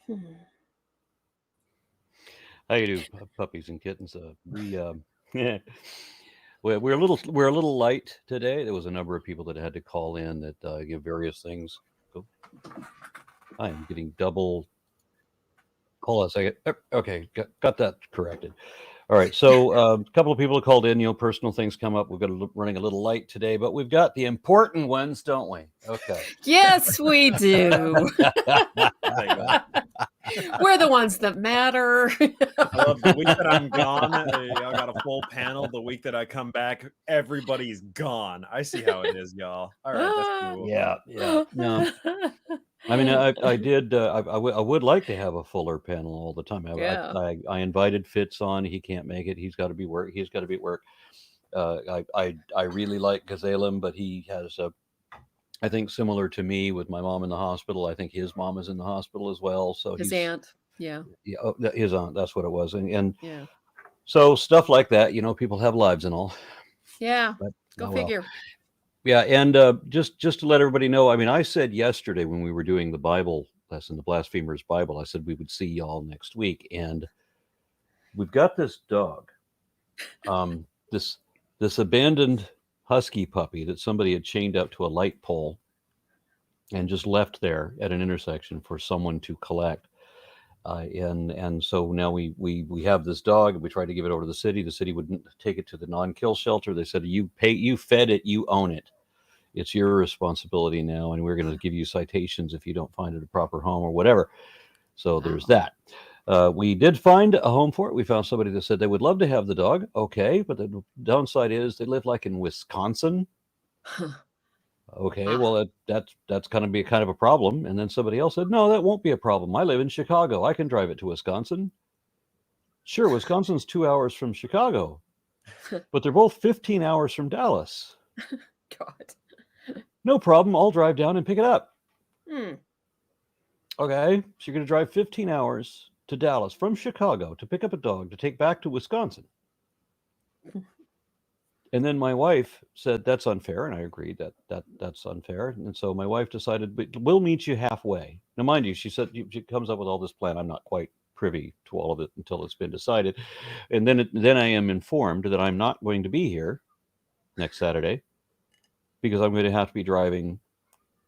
Hmm. How you do, puppies and kittens? Yeah, we're a little light today. There was a number of people that had to call in that give various things. Oh, I am getting double. Hold on a second. Okay, got that corrected. All right, so a couple of people have called in. Personal things come up. We've got running a little light today, but we've got the important ones, don't we? Okay. Yes, we do. Thank God. We're the ones that matter. I love the week that I'm gone. I got a full panel. The week that I come back, everybody's gone. I see how it is, y'all. All right, that's cool. Yeah. No, I mean, I did. I would like to have a fuller panel all the time. Yeah. I invited Fitz on. He can't make it. He's got to be work. He's got to be at work. I really like Gazalem, but he has I think similar to me with my mom in the hospital. I think his mom is in the hospital as well. So His aunt. Yeah. Yeah, his aunt. That's what it was. And Yeah. so stuff like that. People have lives and all. Yeah. But, Go oh, well. figure. Yeah, and just to let everybody know, I mean, I said yesterday when we were doing the Bible lesson, the Blasphemers Bible, I said we would see y'all next week, and we've got this dog, this abandoned husky puppy that somebody had chained up to a light pole and just left there at an intersection for someone to collect. And so now we have this dog, and we tried to give it over to the city. The city wouldn't take it to the non-kill shelter. They said, you fed it, you own it. It's your responsibility now, and we're going to give you citations if you don't find it a proper home or whatever. So there's that. We did find a home for it. We found somebody that said they would love to have the dog. Okay, but the downside is they live like in Wisconsin. Okay, well that's going to be kind of a problem. And then somebody else said, no, that won't be a problem. I live in Chicago. I can drive it to Wisconsin. Sure, Wisconsin's 2 hours from Chicago, but they're both 15 hours from Dallas. God. No problem. I'll drive down and pick it up. Hmm. Okay, so you're going to drive 15 hours to Dallas from Chicago to pick up a dog to take back to Wisconsin. And then my wife said, that's unfair. And I agreed that's unfair. And so my wife decided, we'll meet you halfway. Now, mind you, she said, she comes up with all this plan. I'm not quite privy to all of it until it's been decided. And then I am informed that I'm not going to be here next Saturday because I'm going to have to be driving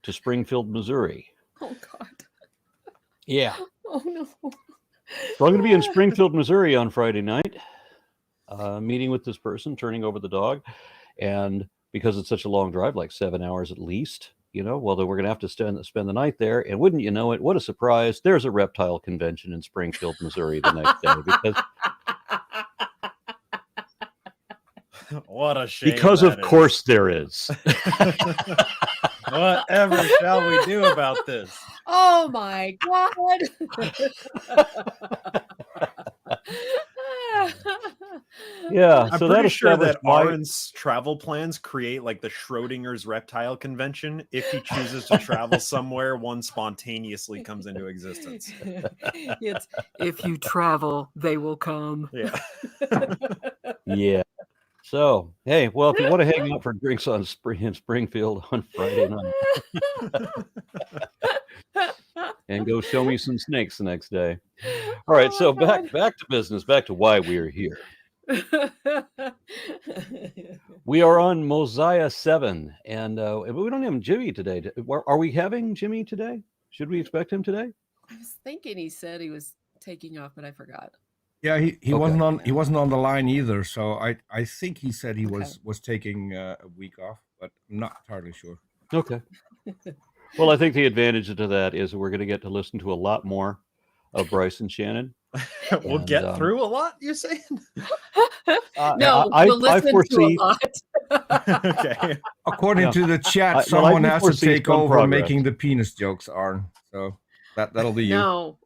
to Springfield, Missouri. Oh, God. Yeah. Oh, no. So I'm going to be in Springfield, Missouri on Friday night, meeting with this person, turning over the dog. And because it's such a long drive, like 7 hours at least, well, then we're going to have to spend the night there. And wouldn't you know it, what a surprise, there's a reptile convention in Springfield, Missouri the next day. Because what a shame. Because of course there is. Whatever shall we do about this? Oh my God. Yeah, I'm so pretty that sure that why Aaron's travel plans create like the Schrodinger's reptile convention. If he chooses to travel somewhere, one spontaneously comes into existence. It's if you travel, they will come. Yeah. Yeah. So, hey, well, if you want to hang out for drinks in Springfield on Friday night and go show me some snakes the next day. All right, so back to business, back to why we're here. We are on Mosiah 7, and we don't have Jimmy today. Are we having Jimmy today? Should we expect him today? I was thinking he said he was taking off, but I forgot. Yeah, he wasn't on the line either. So I think he said he was taking a week off, but I'm not entirely sure. Okay. Well, I think the advantage to that is we're going to get to listen to a lot more of Bryce and Shannon. We'll get through a lot, you're saying? No, we'll listen to a lot. Okay. According to the chat, someone has to take over making the penis jokes, Arn. So that'll be you. No.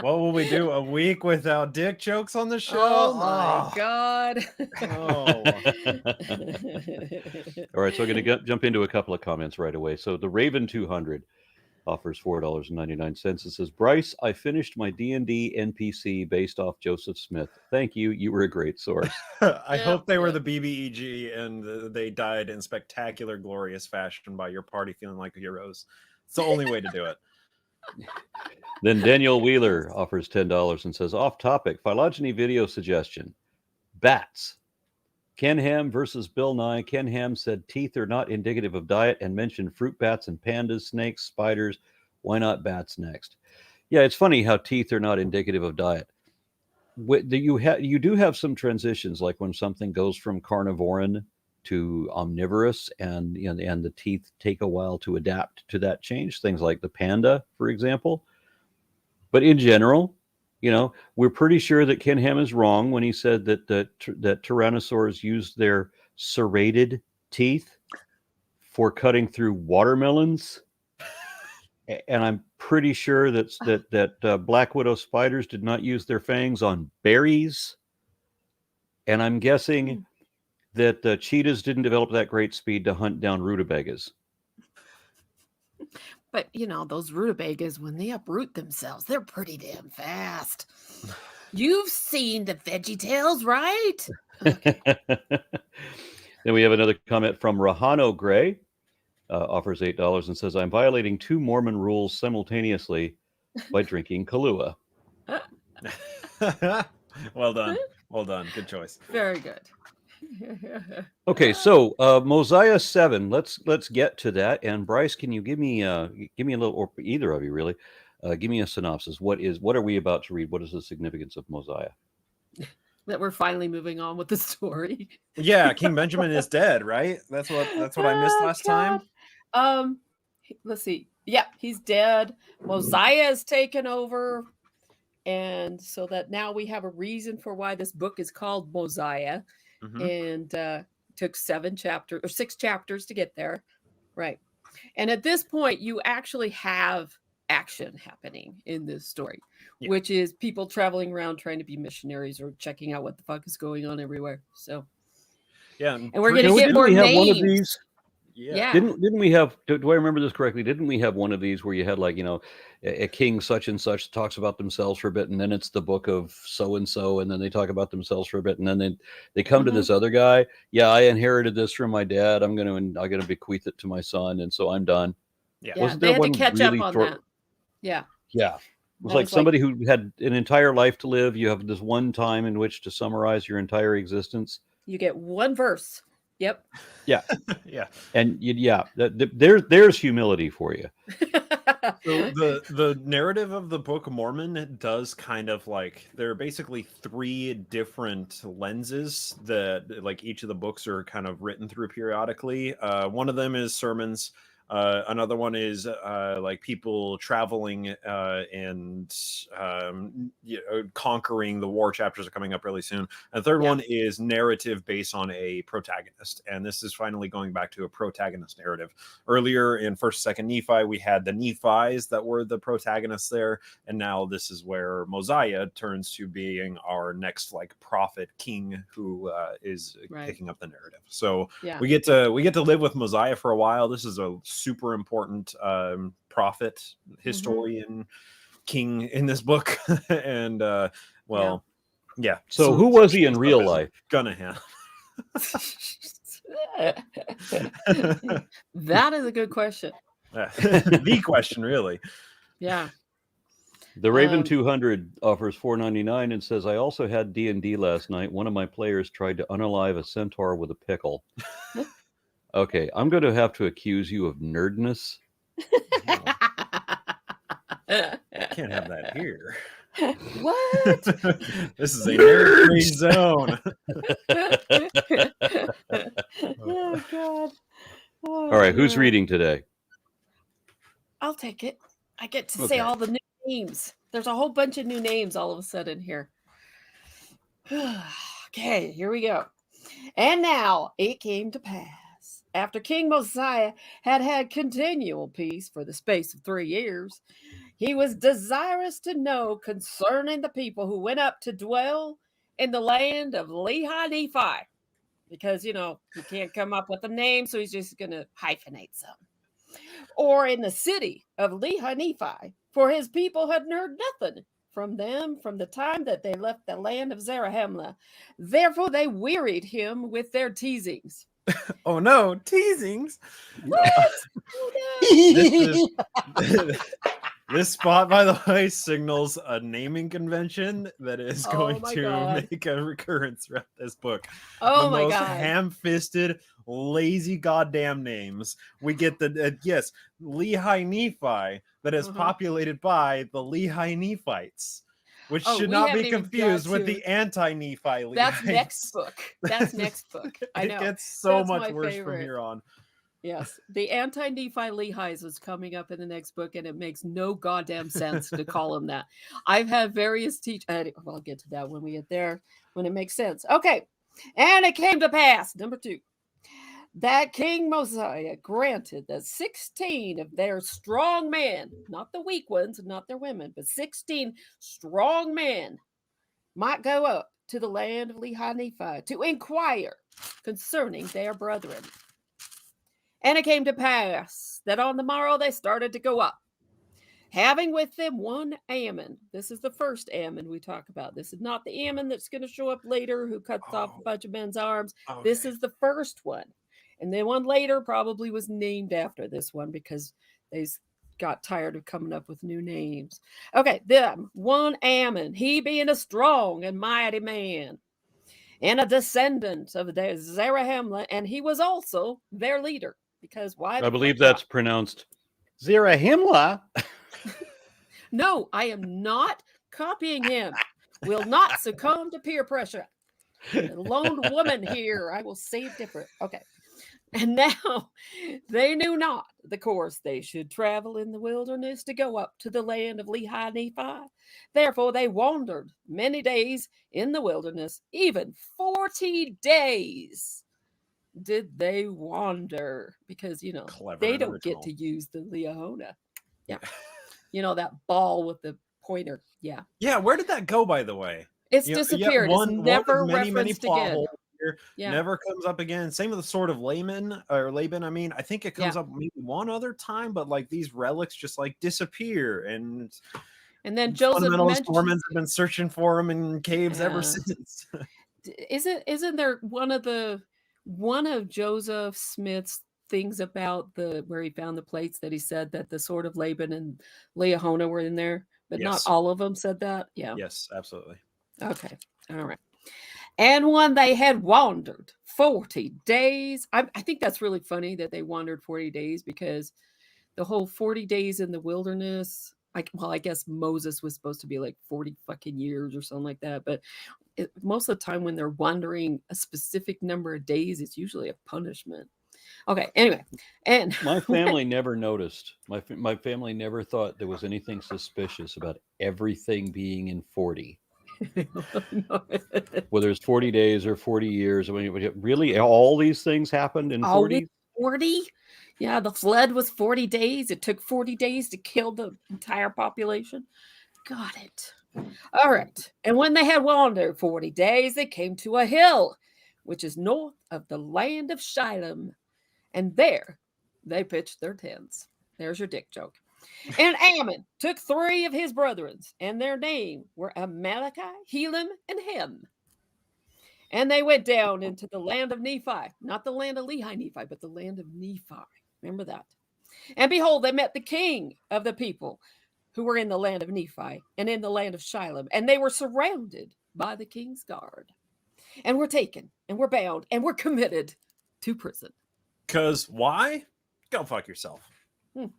What will we do? A week without dick jokes on the show? Oh my God. Oh. All right, so I'm going to jump into a couple of comments right away. So the Raven 200 offers $4.99. It says, Bryce, I finished my D&D NPC based off Joseph Smith. Thank you. You were a great source. I hope they were the BBEG and they died in spectacular, glorious fashion by your party feeling like heroes. It's the only way to do it. Then Daniel Wheeler offers $10 and says, off topic, phylogeny video suggestion. Bats. Ken Ham versus Bill Nye. Ken Ham said teeth are not indicative of diet and mentioned fruit bats and pandas, snakes, spiders. Why not bats next? Yeah, it's funny how teeth are not indicative of diet. You do have some transitions, like when something goes from carnivoran to omnivorous, and the teeth take a while to adapt to that change. Things like the panda, for example. But in general, we're pretty sure that Ken Ham is wrong when he said that tyrannosaurs used their serrated teeth for cutting through watermelons. And I'm pretty sure that black widow spiders did not use their fangs on berries. And I'm guessing that cheetahs didn't develop that great speed to hunt down rutabagas. But, those rutabagas, when they uproot themselves, they're pretty damn fast. You've seen the VeggieTales, right? Okay. Then we have another comment from Rahano Gray. Offers $8 and says, I'm violating 2 Mormon rules simultaneously by drinking Kahlua. Well done. Well done. Good choice. Very good. Okay, so Mosiah 7. Let's get to that. And Bryce, can you give me a little, or either of you really, give me a synopsis. What are we about to read? What is the significance of Mosiah? That we're finally moving on with the story. Yeah, King Benjamin is dead, right? That's what I missed last time. Let's see. Yeah, he's dead. Mosiah has taken over. And so that now we have a reason for why this book is called Mosiah. Mm-hmm. And took 6 chapters to get there. Right. And at this point, you actually have action happening in this story, which is people traveling around trying to be missionaries or checking out what the fuck is going on everywhere. So, yeah. And we're going to get more names. One of these? Yeah. Didn't we have, do I remember this correctly? Didn't we have one of these where you had a king such and such talks about themselves for a bit, and then it's the book of so and so, and then they talk about themselves for a bit, and then they come to this other guy. Yeah, I inherited this from my dad. I'm gonna bequeath it to my son, and so I'm done. Yeah. Wasn't there one to catch really up on that? Yeah. Yeah. It was like somebody who had an entire life to live. You have this one time in which to summarize your entire existence. You get one verse. Yep. Yeah. Yeah. And there's humility for you. So the narrative of the Book of Mormon does kind of there are basically 3 different lenses that each of the books are kind of written through periodically. One of them is sermons. Another one is people traveling and conquering. The war chapters are coming up really soon. And the third one is narrative based on a protagonist. And this is finally going back to a protagonist narrative. Earlier in 1st, 2nd Nephi, we had the Nephis that were the protagonists there. And now this is where Mosiah turns to being our next prophet king who is picking up the narrative. So we get to live with Mosiah for a while. This is a super important prophet, historian, king in this book. And So who was he in real life? Gunnahan. That is a good question. The question, really. Yeah. The Raven 200 offers $4.99 and says, I also had D&D last night. One of my players tried to unalive a centaur with a pickle. Okay, I'm going to have to accuse you of nerdness. Can't have that here. What? This is a nerd-free zone. Oh, God. All right, who's reading today? I'll take it. I get to say all the new names. There's a whole bunch of new names all of a sudden here. Okay, here we go. And now it came to pass. After King Mosiah had continual peace for the space of 3 years, he was desirous to know concerning the people who went up to dwell in the land of Lehi Nephi. Because, he can't come up with a name, so he's just going to hyphenate some. Or in the city of Lehi Nephi, for his people had heard nothing from them from the time that they left the land of Zarahemla. Therefore they wearied him with their teasings. Oh no, teasings. This spot, by the way, signals a naming convention that is going my to God. make a recurrence throughout this book. Oh The my most God. ham-fisted, lazy goddamn names. We get the yes, Lehi Nephi that is populated by the Lehi Nephites, which Oh, should we not haven't be even confused got with to- the anti-Nephi Lehites. That's next book. That's next book. I know. It gets so That's much my worse from favorite. here on. Yes, the anti-Nephi Lehis is coming up in the next book, and it makes no goddamn sense to call them that. I've had various teachers. Well, I'll get to that when we get there, when it makes sense. Okay, and it came to pass, number 2, that King Mosiah granted that 16 of their strong men, not the weak ones, not their women, but 16 strong men might go up to the land of Lehi Nephi to inquire concerning their brethren. And it came to pass that on the morrow they started to go up, having with them one Ammon. This is the first Ammon we talk about. This is not the Ammon that's going to show up later who cuts off a bunch of men's arms. Okay. This is the first one. And then one later probably was named after this one because they got tired of coming up with new names. Okay, them, one Ammon, he being a strong and mighty man, and a descendant of the Zarahemla, and he was also their leader. Because why? I believe that's pronounced Zarahemla. No, I am not copying him. Will not succumb to peer pressure. A lone woman here, I will say it different. Okay. And now they knew not the course they should travel in the wilderness to go up to the land of Lehi Nephi. Therefore they wandered many days in the wilderness, even 40 days did they wander, because Clever they and don't get original. to use the Leahona. Yeah. That ball with the pointer. Yeah. Yeah, where did that go, by the way? It's disappeared. It's never referenced again. Yeah. Never comes up again. Same with the sword of Laban. I mean, I think it comes up maybe one other time, but like these relics just like disappear, and then Joseph fundamentalist Mormons have been searching for them in caves ever since. Isn't there one of Joseph Smith's things about where he found the plates that he said that the sword of Laban and Leahona were in there, but not all of them said that? Yeah. Yes, absolutely. Okay. All right. And when they had wandered 40 days, I think that's really funny that they wandered 40 days, because the whole 40 days in the wilderness, I guess Moses was supposed to be like 40 fucking years or something like that. But most of the time when they're wandering a specific number of days, it's usually a punishment. Okay. Anyway. And my family never noticed. My family never thought there was anything suspicious about everything being in 40. Whether it's 40 days or 40 years. I mean, really, all these things happened in 40? 40? Yeah, the flood was 40 days. It took 40 days to kill the entire population. Got it. All right. And when they had wandered 40 days, they came to a hill, which is north of the land of Shiloh. And there they pitched their tents. There's your dick joke. And Ammon took 3 of his brethren, and their name were Amaleki, Helam, and Hem. And they went down into the land of Nephi, not the land of Lehi Nephi, but the land of Nephi. Remember that. And behold, they met the king of the people who were in the land of Nephi and in the land of Shiloh, and they were surrounded by the king's guard, and were taken, and were bound, and were committed to prison. Because why? Go fuck yourself.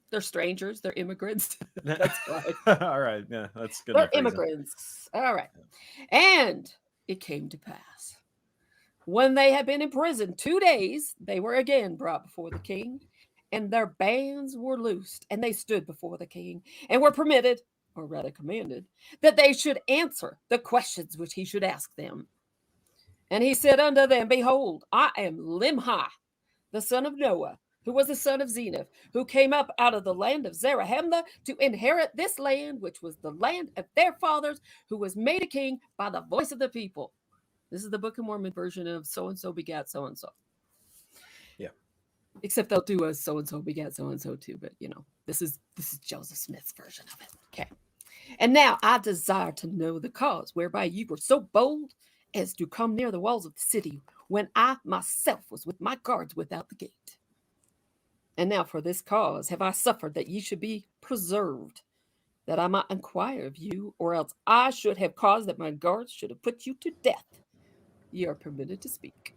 They're strangers. They're immigrants. That's right. All right. Yeah, that's good. They're immigrants. All right. And it came to pass, when they had been in prison 2 days, they were again brought before the king, and their bands were loosed, and they stood before the king, and were permitted, or rather commanded, that they should answer the questions which he should ask them. And he said unto them, Behold, I am Limhi, the son of Noah, who was the son of Zenoth, who came up out of the land of Zarahemla to inherit this land, which was the land of their fathers, who was made a king by the voice of the people. This is the Book of Mormon version of so-and-so begat so-and-so. Yeah. Except they'll do a so-and-so begat so-and-so too, but this is Joseph Smith's version of it. Okay. And now I desire to know the cause whereby you were so bold as to come near the walls of the city when I myself was with my guards without the gate. And now for this cause have I suffered that ye should be preserved, that I might inquire of you, or else I should have caused that my guards should have put you to death. Ye are permitted to speak.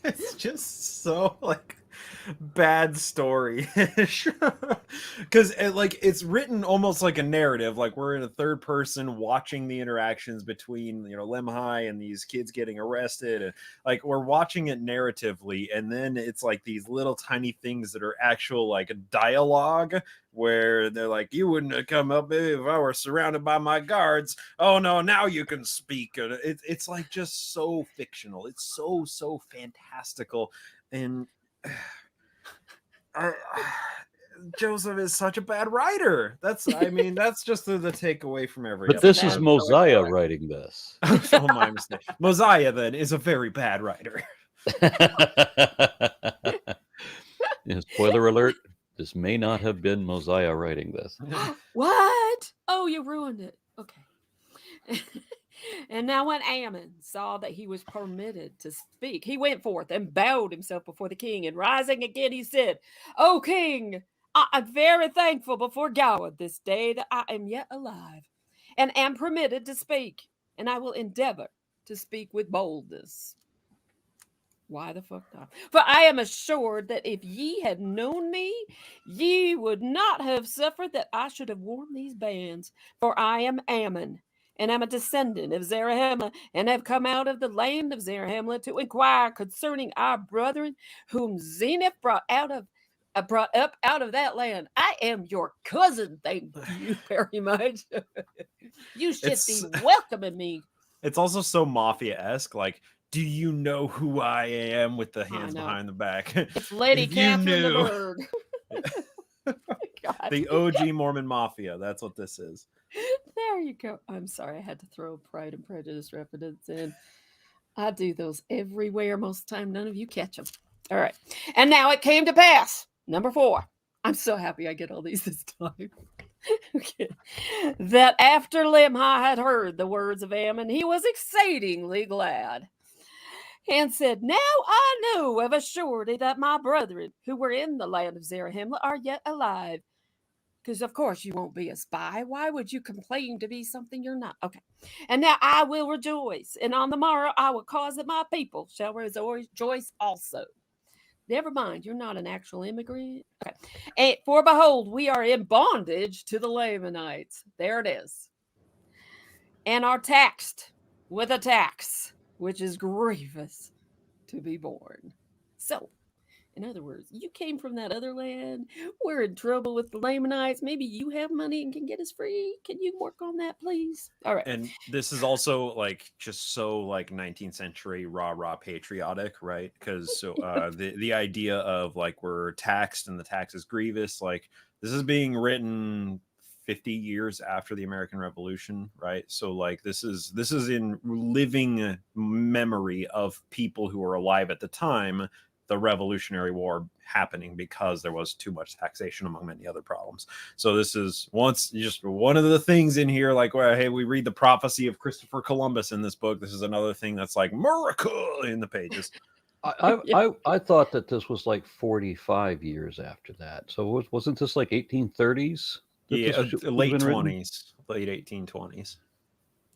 It's just so like bad story because it's written almost like a narrative, like we're in a third person watching the interactions between Lemhi and these kids getting arrested, and like we're watching it narratively, and then it's like these little tiny things that are actual like dialogue where they're like, you wouldn't have come up if I were surrounded by my guards. Oh no, now you can speak. It's like just so fictional. It's so fantastical. And Joseph is such a bad writer. That's just the takeaway from every But episode. this is Mosiah writing this. Oh, my mistake. Mosiah then is a very bad writer. Spoiler alert, this may not have been Mosiah writing this. What? Oh, you ruined it. Okay. And now when Ammon saw that he was permitted to speak, he went forth and bowed himself before the king, and rising again, he said, O king, I am very thankful before God this day that I am yet alive and am permitted to speak, and I will endeavor to speak with boldness. Why the fuck not? For I am assured that if ye had known me, ye would not have suffered that I should have worn these bands. For I am Ammon, and am a descendant of Zarahemla, and have come out of the land of Zarahemla to inquire concerning our brethren, whom Zenith brought up out of that land. I am your cousin. Thank you very much. You should be welcoming me. It's also so mafia-esque, like, do you know who I am, with the hands behind the back? It's Lady Catherine the Bird. The OG Mormon Mafia. That's what this is. There you go. I'm sorry, I had to throw Pride and Prejudice reference in. I do those everywhere most of the time. None of you catch them. All right. And now it came to pass. Number 4. I'm so happy I get all these this time. Okay. That after Lemhi had heard the words of Ammon, he was exceedingly glad, and said, now I know of a surety that my brethren who were in the land of Zarahemla are yet alive. Because, of course, you won't be a spy. Why would you complain to be something you're not? Okay. And now I will rejoice, and on the morrow I will cause that my people shall rejoice also. Never mind, you're not an actual immigrant. Okay. And for behold, we are in bondage to the Lamanites. There it is. And are taxed with a tax, which is grievous to be borne. So, in other words, you came from that other land. We're in trouble with the Lamanites. Maybe you have money and can get us free. Can you work on that, please? All right. And this is also like just so like 19th century rah patriotic, right? Because the idea of like we're taxed and the tax is grievous, like this is being written 50 years after the American Revolution, right? So like this is in living memory of people who were alive at the time, the Revolutionary War happening, because there was too much taxation among many other problems. So this is just one of the things in here, like, well, hey, we read the prophecy of Christopher Columbus in this book. This is another thing that's like miracle in the pages. I thought that this was like 45 years after that. So wasn't this like 1830s? Yeah, late 20s, late 1820s.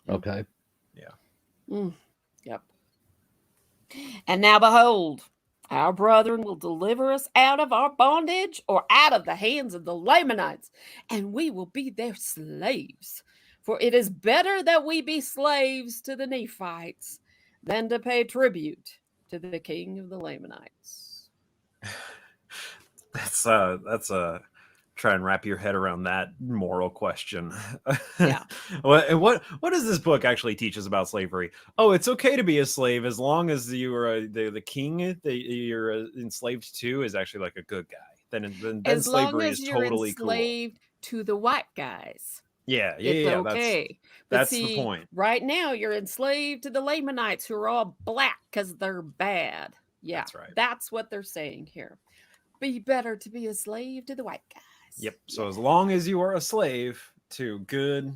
Okay. Yeah. Yep. And now behold, our brethren will deliver us out of our bondage, or out of the hands of the Lamanites, and we will be their slaves. For it is better that we be slaves to the Nephites than to pay tribute to the king of the Lamanites. That's a try and wrap your head around that moral question. Yeah. What does this book actually teach us about slavery? Oh, it's okay to be a slave as long as you are the king that you're enslaved to is actually like a good guy. Then as slavery long as is you're totally enslaved to the white guys. Yeah, It's okay. That's see, the point. Right now, you're enslaved to the Lamanites, who are all black because they're bad. Yeah, that's right. That's what they're saying here. Be better to be a slave to the white guys. Yep. So as long as you are a slave to good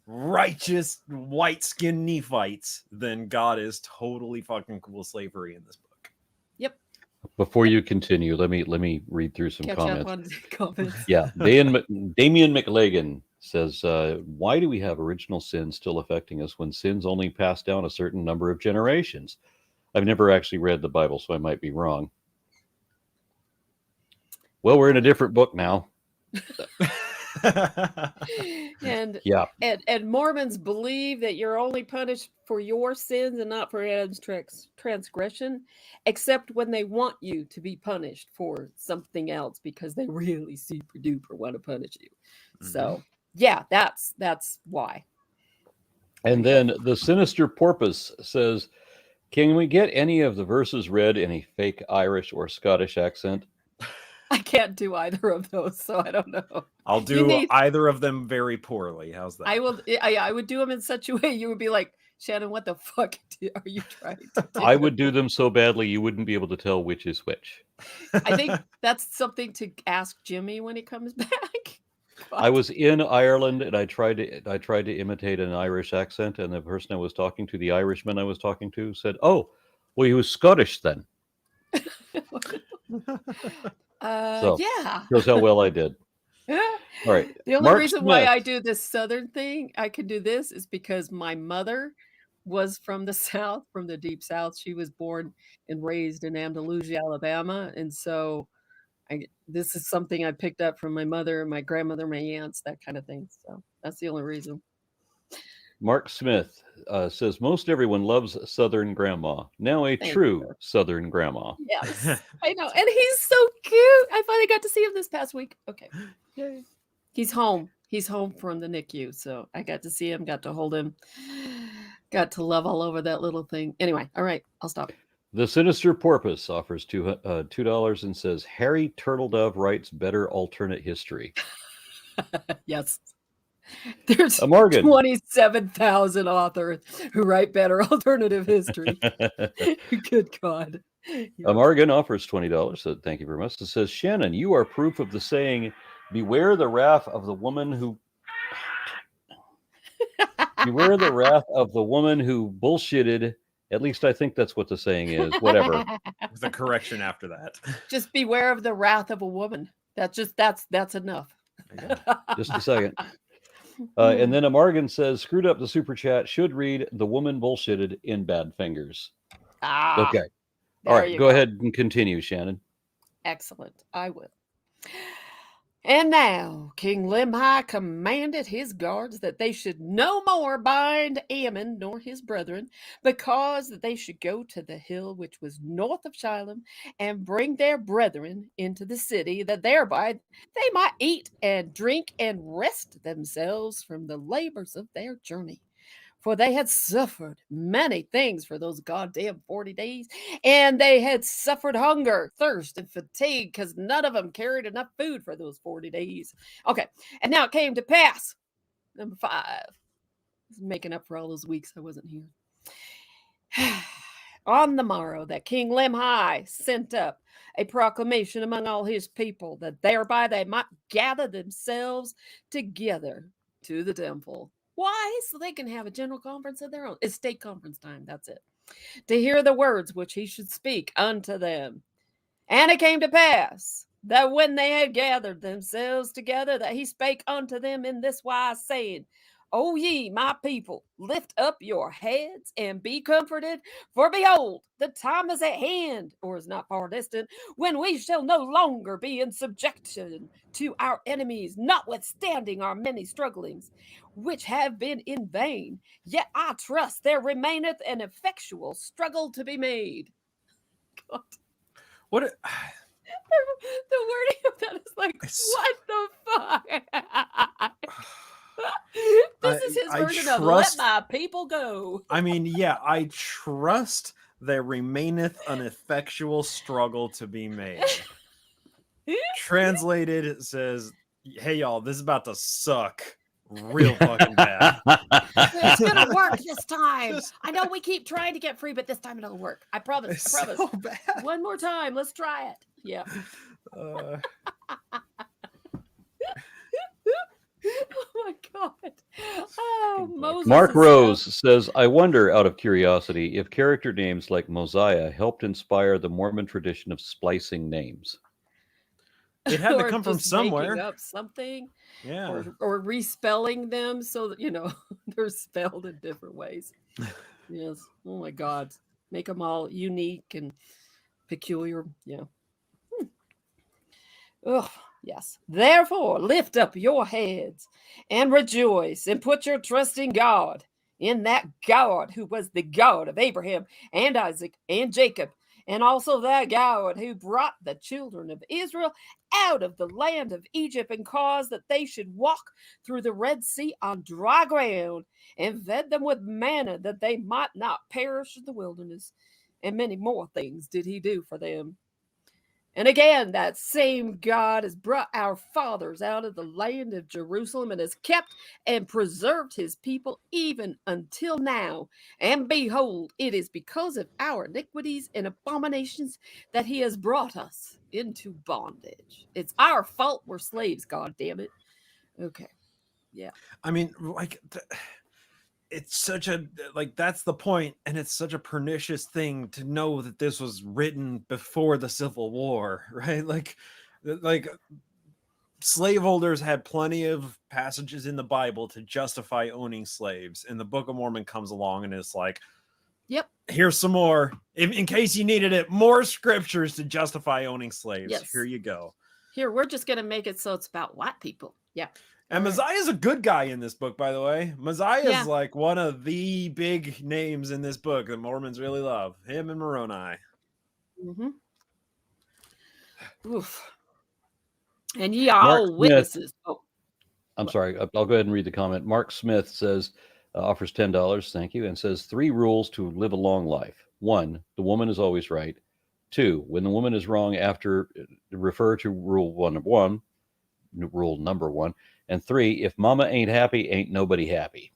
righteous white-skinned Nephites, then God is totally fucking cool with slavery in this book. Yep. Before you continue, let me read through some Catch comments. up on the comments. Yeah, Damian McLagan says, why do we have original sin still affecting us when sins only pass down a certain number of generations? I've never actually read the Bible, so I might be wrong. Well, we're in a different book now. and Yeah, and Mormons believe that you're only punished for your sins and not for Adam's transgression, except when they want you to be punished for something else because they really super duper want to punish you. So yeah, that's why. and then the Sinister Porpoise says, can we get any of the verses read in a fake Irish or Scottish accent? I can't do either of those, so I don't know. I'll do either of them very poorly. How's that? I would do them in such a way you would be like, Shannon, what the fuck are you trying to do? I would do them so badly you wouldn't be able to tell which is which. I think that's something to ask Jimmy when he comes back. I was in Ireland and I tried to imitate an Irish accent, and the person I was talking to, the Irishman I was talking to, said, "Oh, well, he was Scottish then." So, yeah. shows how well I did. All right. The only reason why I do this Southern thing, I can do this, is because my mother was from the South, from the deep South. She was born and raised in Andalusia, Alabama. And so this is something I picked up from my mother, my grandmother, my aunts, that kind of thing. So that's the only reason. Mark Smith says, most everyone loves Southern Grandma. Now a true Southern Grandma. Yes, I know. And he's so cute. I finally got to see him this past week. Okay. Yay. He's home. He's home from the NICU. So I got to see him, got to hold him, got to love all over that little thing. Anyway, all right, I'll stop. The Sinister Porpoise offers $2 and says, Harry Turtledove writes better alternate history. Yes. There's a Morgan. 27,000 authors who write better alternative history. Good God. Yep. A Morgan offers $20. So thank you very much. It says, Shannon, you are proof of the saying, beware the wrath of the woman who beware the wrath of the woman who bullshitted. At least I think that's what the saying is. Whatever. With a correction after that. Just beware of the wrath of a woman. That's enough. Yeah. Just a second. And then a Morgan says, screwed up the super chat, should read The Woman Bullshitted in Bad Fingers. Okay. All right. Go ahead and continue, Shannon. Excellent. I will. And now King Limhi commanded his guards that they should no more bind Ammon nor his brethren, because that they should go to the hill which was north of Shiloh and bring their brethren into the city, that thereby they might eat and drink and rest themselves from the labors of their journey. For they had suffered many things for those goddamn 40 days, and they had suffered hunger, thirst, and fatigue, because none of them carried enough food for those 40 days. Okay, and now it came to pass. Number 5. Making up for all those weeks I wasn't here. On the morrow that King Limhi sent up a proclamation among all his people, that thereby they might gather themselves together to the temple. Why? So they can have a general conference of their own. It's state conference time. That's it. To hear the words which he should speak unto them. And it came to pass that when they had gathered themselves together, that he spake unto them in this wise, saying, O ye, my people, lift up your heads and be comforted, for behold, the time is at hand, or is not far distant, when we shall no longer be in subjection to our enemies, notwithstanding our many strugglings, which have been in vain. Yet I trust there remaineth an effectual struggle to be made. God. What? The wording of that is like, what the fuck? This is his version of let my people go. I mean, yeah, I trust there remaineth an effectual struggle to be made. Translated, it says, hey, y'all, this is about to suck real fucking bad. It's gonna work this time. I know we keep trying to get free, but this time it'll work. I promise. I promise. So bad. One more time. Let's try it. Yeah. Oh my God. Oh Oh, Moses Mark is Rose says, I wonder, out of curiosity, if character names like Mosiah helped inspire the Mormon tradition of splicing names. It had to or come from just making somewhere. up something, Yeah. or respelling them so that they're spelled in different ways. Yes. Oh my God, make them all unique and peculiar. Yeah. Ugh, yes. Therefore, lift up your heads and rejoice and put your trust in God, in that God who was the God of Abraham and Isaac and Jacob, and also that God who brought the children of Israel out of the land of Egypt and caused that they should walk through the Red Sea on dry ground and fed them with manna that they might not perish in the wilderness. And many more things did he do for them. And again, that same God has brought our fathers out of the land of Jerusalem and has kept and preserved his people even until now. And behold, it is because of our iniquities and abominations that he has brought us into bondage. It's our fault we're slaves, God damn it. Okay. Yeah. I mean, like, it's such a, like, that's the point, and it's such a pernicious thing to know that this was written before the Civil War, right? Like slaveholders had plenty of passages in the Bible to justify owning slaves, and the Book of Mormon comes along and it's like, yep, here's some more, in case you needed it, more scriptures to justify owning slaves. Yes. Here you go. Here, we're just going to make it so it's about white people. Yeah. And Mosiah is a good guy in this book, by the way. Mosiah is like one of the big names in this book that Mormons really love. Him and Moroni. Mm-hmm. Oof. And ye are all witnesses. Oh, I'm sorry. I'll go ahead and read the comment. Mark Smith says, offers $10. Thank you. And says 3 rules to live a long life. 1, the woman is always right. 2, when the woman is wrong, refer to rule number 1. And 3, if mama ain't happy, ain't nobody happy.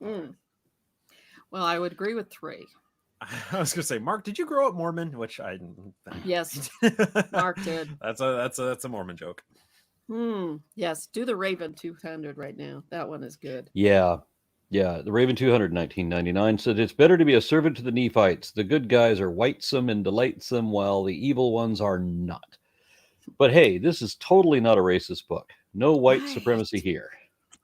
Well, I would agree with 3. I was gonna say, Mark, did you grow up Mormon? Which I didn't. Yes, Mark did. That's a Mormon joke. Yes, do the Raven 200 right now. That one is good. Yeah. The Raven 200, 1999 said it's better to be a servant to the Nephites. The good guys are whitesome and delightsome, while the evil ones are not. But hey, this is totally not a racist book. No white supremacy here.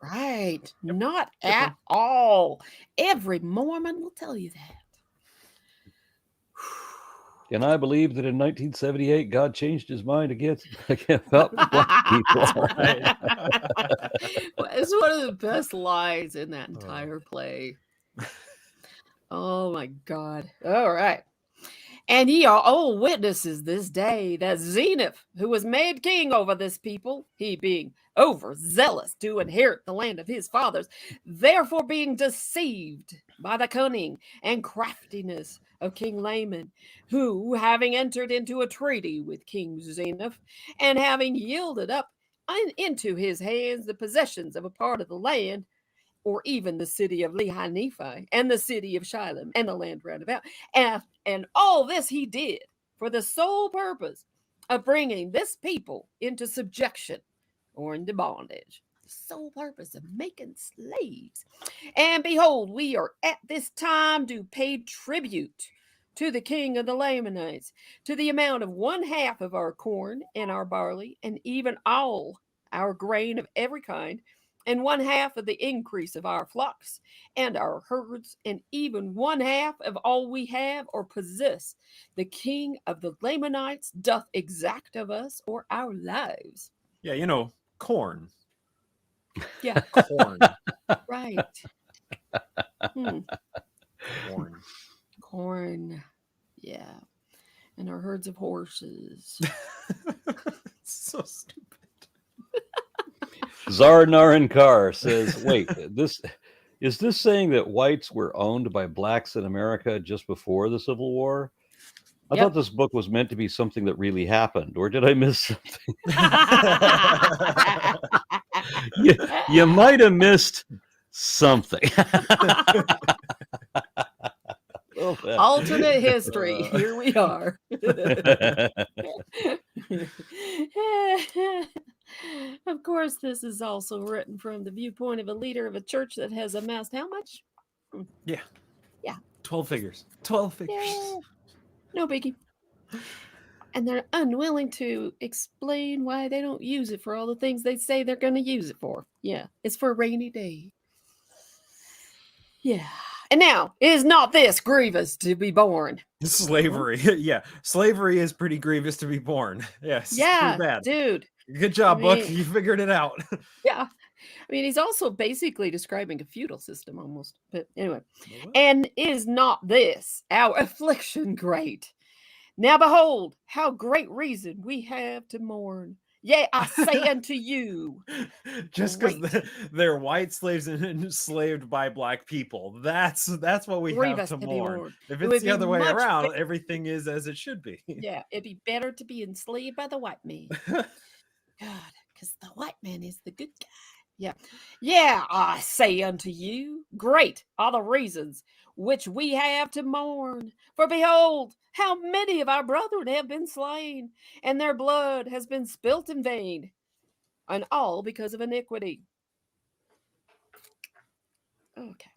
Right. Not at all. Every Mormon will tell you that. And I believe that in 1978, God changed his mind about black people. It's one of the best lines in that entire play. Oh my God. All right. And ye are all witnesses this day that Zenith, who was made king over this people, he being overzealous to inherit the land of his fathers, therefore being deceived by the cunning and craftiness of King Laman, who, having entered into a treaty with King Zenith, and having yielded up into his hands the possessions of a part of the land, or even the city of Lehi Nephi, and the city of Shiloh, and the land round about. And all this he did for the sole purpose of bringing this people into subjection or into bondage. The sole purpose of making slaves. And behold, we are at this time to pay tribute to the king of the Lamanites, to the amount of 1/2 of our corn and our barley, and even all our grain of every kind, and 1/2 of the increase of our flocks and our herds, and even 1/2 of all we have or possess, the king of the Lamanites doth exact of us or our lives. Yeah, corn. Yeah. Corn. Right. Corn. Yeah. And our herds of horses. So stupid. Zarnarankar says, wait, is this saying that whites were owned by blacks in America just before the Civil War? I thought this book was meant to be something that really happened, or did I miss something? you might have missed something. Alternate history. Here we are. Of course, this is also written from the viewpoint of a leader of a church that has amassed how much? Yeah. Yeah. 12 figures. 12 figures. Yeah. No biggie. And they're unwilling to explain why they don't use it for all the things they say they're going to use it for. Yeah, it's for a rainy day. Yeah. And now, is not this grievous to be born? Slavery. Yeah. Slavery is pretty grievous to be born. Yes. Yeah, Pretty bad. dude. Good job, I Buck. mean- You figured it out. Yeah. I mean, he's also basically describing a feudal system almost. But anyway. And is not this our affliction great? Now behold, how great reason we have to mourn. Yea, I say unto you. Just because they're white slaves and enslaved by black people. That's what we Grievous have to to be mourn. mourned. If It it's would the be other way much around, better- everything is as it should be. Yeah, it'd be better to be enslaved by the white man. God, because the white man is the good guy. Yeah. Yeah, I say unto you, great are the reasons which we have to mourn. For behold, how many of our brethren have been slain, and their blood has been spilt in vain, and all because of iniquity. Okay.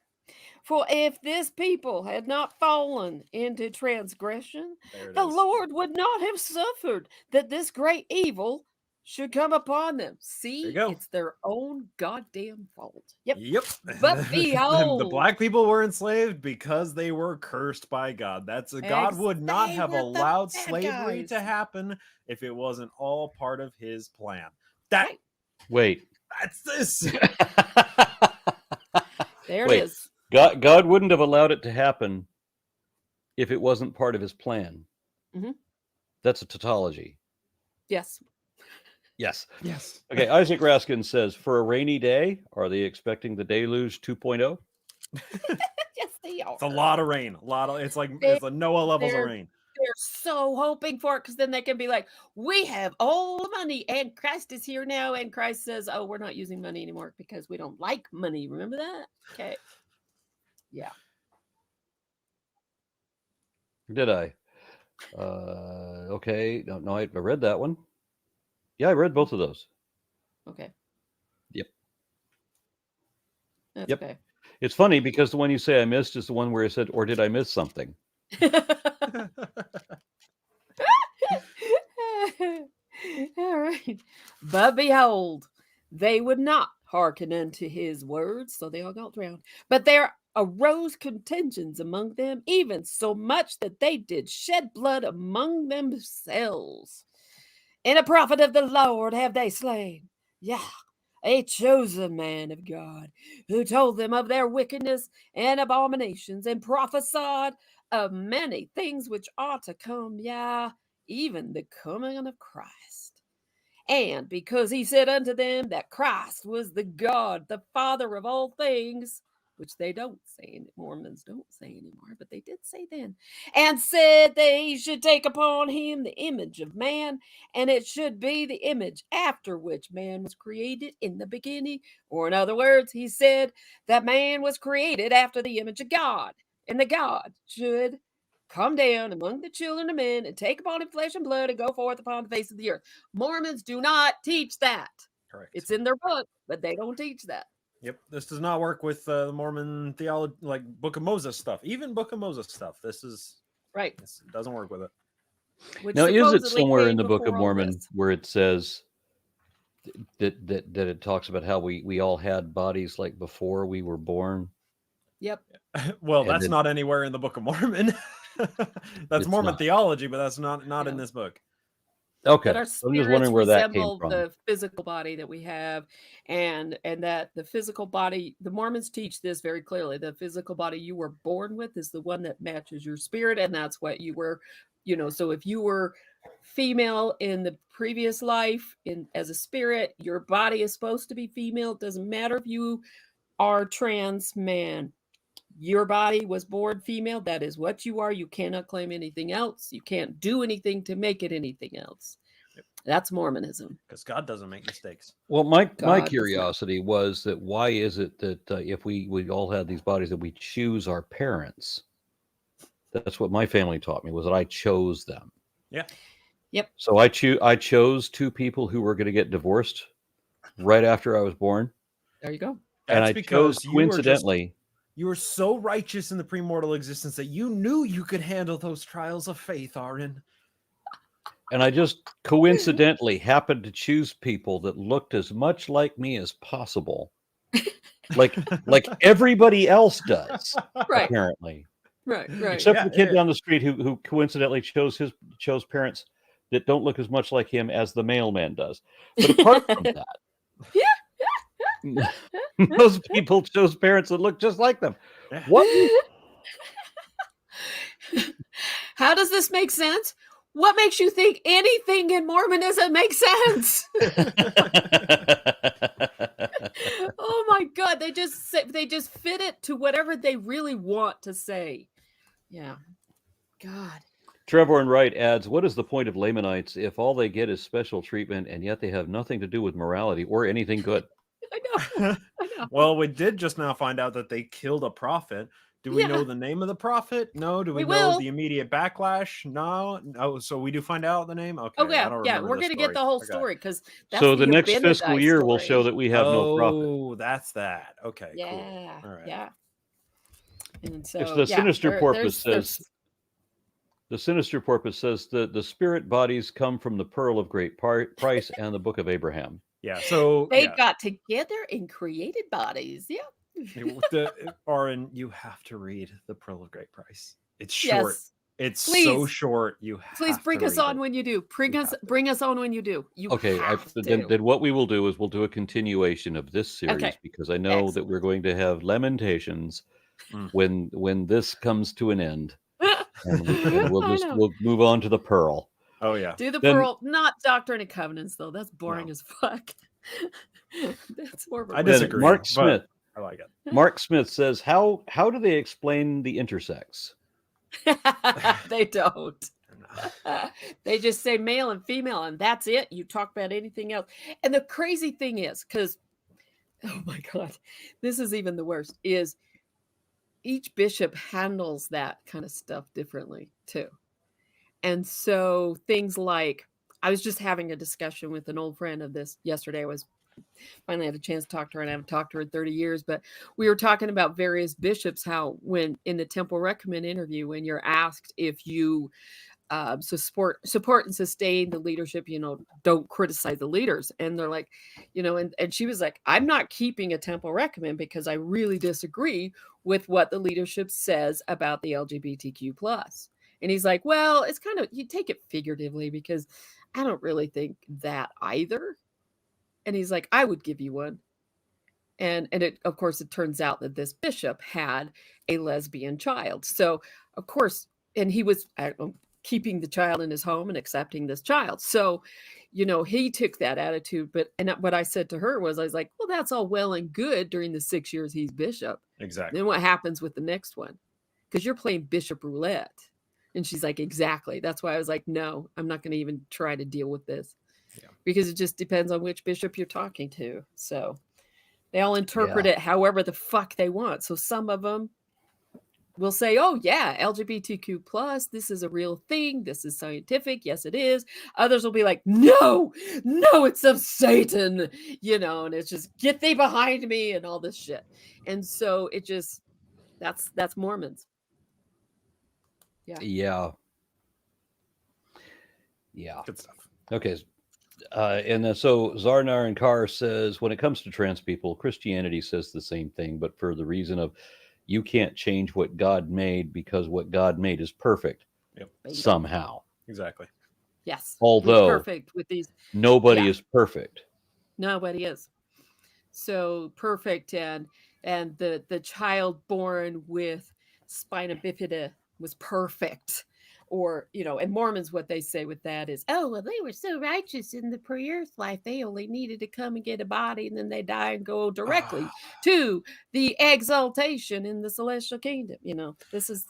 For if this people had not fallen into transgression, the Lord would not have suffered that this great evil should come upon them. See, it's their own goddamn fault. Yep. Yep. But behold, the black people were enslaved because they were cursed by God. God would not have allowed slavery to happen if it wasn't all part of his plan. Wait. That's this. There it is. God wouldn't have allowed it to happen if it wasn't part of his plan. Mm-hmm. That's a tautology. Yes. Yes. Okay, Isaac Raskin says, for a rainy day, are they expecting the deluge 2.0? Yes, they are. It's a lot of rain. It's like Noah levels of rain. They're so hoping for it because then they can be like, we have all the money and Christ is here now. And Christ says, oh, we're not using money anymore because we don't like money. Remember that? Okay. Yeah. Did I? Okay. No, I read that one. Yeah, I read both of those. Okay. Yep. That's yep. Okay. It's funny because the one you say I missed is the one where I said, or did I miss something? All right. But behold, they would not hearken unto his words, so they all got drowned. But there arose contentions among them, even so much that they did shed blood among themselves. And a prophet of the Lord have they slain. Yeah, a chosen man of God, who told them of their wickedness and abominations, and prophesied of many things which ought to come, yeah, even the coming of Christ. And because he said unto them that Christ was the God, the Father of all things, which they don't say, Mormons don't say anymore, but they did say then, and said they should take upon him the image of man, and it should be the image after which man was created in the beginning. Or in other words, he said that man was created after the image of God, and the God should come down among the children of men and take upon him flesh and blood and go forth upon the face of the earth. Mormons do not teach that. Correct. It's in their book, but they don't teach that. Yep, this does not work with the Mormon theology, like Book of Moses stuff. Even Book of Moses stuff. This is right. This doesn't work with it. Which now, is it somewhere in the Book of Mormon where it says that it talks about how we all had bodies like before we were born? Yep. Well, that's not anywhere in the Book of Mormon. That's Mormon theology, but that's not in this book. Okay, that our I'm just wondering where that came from. The physical body that we have, and that the physical body, the Mormons teach this very clearly. The physical body you were born with is the one that matches your spirit, and that's what you were. So if you were female in the previous life, as a spirit, your body is supposed to be female. It doesn't matter if you are trans man. Your body was born female. That is what you are. You cannot claim anything else. You can't do anything to make it anything else. Yep. That's Mormonism. Because God doesn't make mistakes. Well, my curiosity was that why is it that if we all had these bodies that we choose our parents? That's what my family taught me, was that I chose them. Yeah. Yep. So I chose two people who were going to get divorced right after I was born. There you go. And That's I because chose coincidentally. you were so righteous in the premortal existence that you knew you could handle those trials of faith, Aaron. And I just coincidentally happened to choose people that looked as much like me as possible. like everybody else does, Right. apparently. Right. Except for the kid down the street who coincidentally chose parents that don't look as much like him as the mailman does. But apart from that, most people chose parents that look just like them. What? How does this make sense? What makes you think anything in Mormonism makes sense? Oh my God. They just fit it to whatever they really want to say. Yeah. God. Trevor and Wright adds, what is the point of Lamanites if all they get is special treatment and yet they have nothing to do with morality or anything good? I know. Well, we did just now find out that they killed a prophet. Do we know the name of the prophet? No. Do we know the immediate backlash? No. So we do find out the name? Okay. Oh, yeah. Yeah, We're going to get the whole story because so the next fiscal year will show that we have no prophet. Oh, that's that. Okay. Yeah. Cool. All right. Yeah. And so It's the Sinister Porpoise says. The Sinister Porpoise says that the spirit bodies come from the Pearl of Great Price and the Book of Abraham. Yeah, so they got together and created bodies. Yeah. Aaron, you have to read the Pearl of Great Price. It's short. Yes. It's so short. Please bring us on when you do. Bring us on when you do. Then what we will do is we'll do a continuation of this series because I know that we're going to have Lamentations when this comes to an end. And we'll move on to the Pearl. Oh yeah, do the Pearl, not Doctrine and Covenants though. That's boring as fuck. That's more. I disagree. Mark Smith, I like it. Mark Smith says, "How do they explain the intersex?" They don't. They just say male and female, and that's it. You talk about anything else. And the crazy thing is, because oh my God, this is even the worst. Is each bishop handles that kind of stuff differently too. And so things like, I was just having a discussion with an old friend of this yesterday. I was finally had a chance to talk to her, and I haven't talked to her in 30 years, but we were talking about various bishops, how when in the Temple Recommend interview, when you're asked if you support and sustain the leadership, don't criticize the leaders. And they're like, and she was like, I'm not keeping a Temple Recommend because I really disagree with what the leadership says about the LGBTQ plus. And he's like, well, it's kind of, you take it figuratively because I don't really think that either. And he's like, I would give you one. And it, of course, it turns out that this bishop had a lesbian child. So, of course, and he was keeping the child in his home and accepting this child. So, he took that attitude. And what I said to her was, I was like, well, that's all well and good during the 6 years he's bishop. Exactly. Then what happens with the next one? Because you're playing bishop roulette. And she's like, exactly. That's why I was like, no, I'm not going to even try to deal with this. Yeah. Because it just depends on which bishop you're talking to. So they all interpret it however the fuck they want. So some of them will say, oh yeah, LGBTQ plus, this is a real thing. This is scientific. Yes, it is. Others will be like, no, it's of Satan, and it's just get thee behind me and all this shit. And so it just, that's Mormons. Yeah. Good stuff. Okay. And so Zarnar and Carr says, when it comes to trans people, Christianity says the same thing, but for the reason of you can't change what God made because what God made is perfect somehow. Exactly. Yes. Although perfect with these. Nobody is perfect. Nobody is. So perfect. And the child born with spina bifida was perfect. Or, and Mormons, what they say with that is, oh, well, they were so righteous in the pre-earth life. They only needed to come and get a body and then they die and go directly to the exaltation in the celestial kingdom. This is,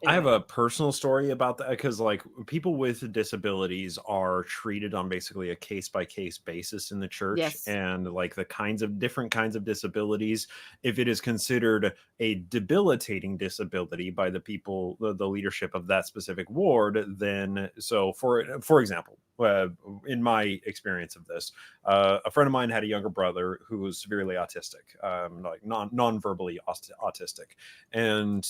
I have Anyway. a personal story about that because, like, people with disabilities are treated on basically a case by case basis in the church, Yes. and like the different kinds of disabilities, if it is considered a debilitating disability by the people, the leadership of that specific ward, then so for example, in my experience of this, a friend of mine had a younger brother who was severely autistic, like non-verbally autistic, and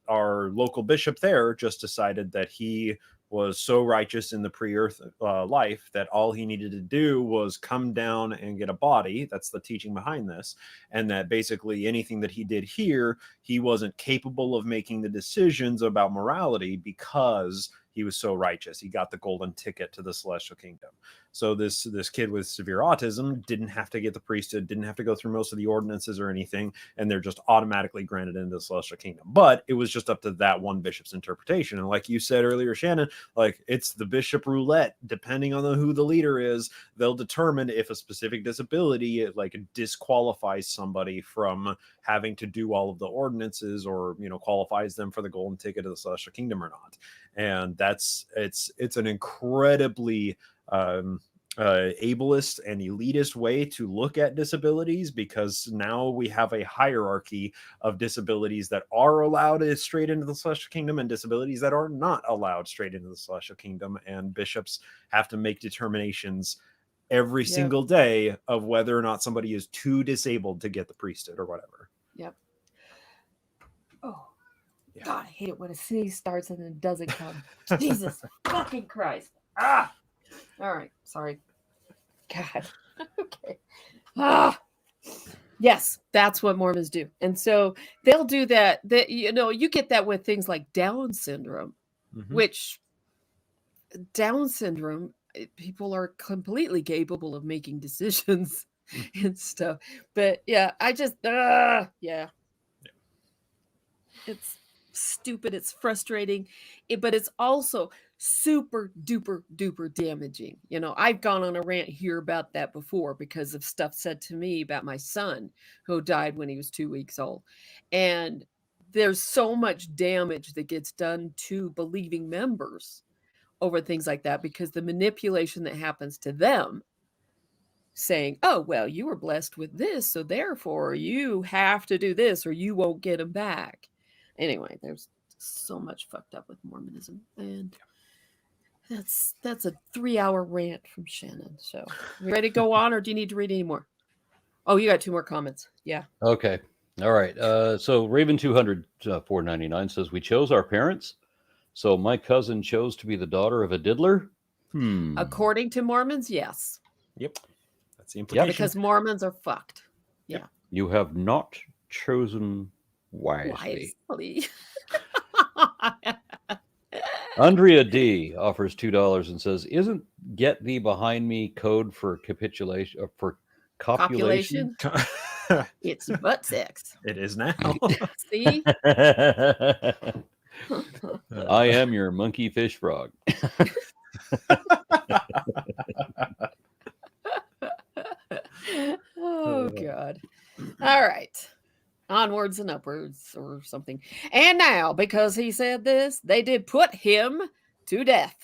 our local bishop there just decided that he was so righteous in the pre-earth life that all he needed to do was come down and get a body. That's the teaching behind this. And that basically anything that he did here, he wasn't capable of making the decisions about morality because he was so righteous. He got the golden ticket to the celestial kingdom. So this kid with severe autism didn't have to get the priesthood, didn't have to go through most of the ordinances or anything, and they're just automatically granted into the celestial kingdom. But it was just up to that one bishop's interpretation. And like you said earlier, Shannon, like it's the bishop roulette. Depending on who the leader is, they'll determine if a specific disability like disqualifies somebody from having to do all of the ordinances, or qualifies them for the golden ticket of the celestial kingdom or not. And it's an incredibly ableist and elitist way to look at disabilities, because now we have a hierarchy of disabilities that are allowed straight into the celestial kingdom and disabilities that are not allowed straight into the celestial kingdom, and bishops have to make determinations every single day of whether or not somebody is too disabled to get the priesthood or whatever. Yep. Oh, yeah. God, I hate it when a sneeze starts and it doesn't come. Jesus fucking Christ. Ah! All right. Sorry. God. Okay. Ah! Yes, that's what Mormons do. And so they'll do that. You get that with things like Down syndrome, which Down syndrome, people are completely capable of making decisions and stuff. But yeah, I just, yeah. It's stupid. It's frustrating, but it's also super duper duper damaging. I've gone on a rant here about that before because of stuff said to me about my son who died when he was 2 weeks old. And there's so much damage that gets done to believing members over things like that, because the manipulation that happens to them, saying, oh, well, you were blessed with this, so therefore you have to do this or you won't get them back. Anyway, there's so much fucked up with Mormonism, and that's a 3-hour rant from Shannon. So, we ready to go on, or do you need to read any more? Oh, you got 2 more comments. Yeah. Okay. All right. So Raven 200 499 says, we chose our parents. So my cousin chose to be the daughter of a diddler. According to Mormons, yes. Yep. That's the implication. Because Mormons are fucked. Yeah. Yep. You have not chosen wisely. Andrea D offers $2 and says, isn't get thee behind me code for capitulation, for copulation? It's butt sex. It is now. See? I am your monkey fish frog. Oh, God. All right. Onwards and upwards or something. And now, because he said this, they did put him to death.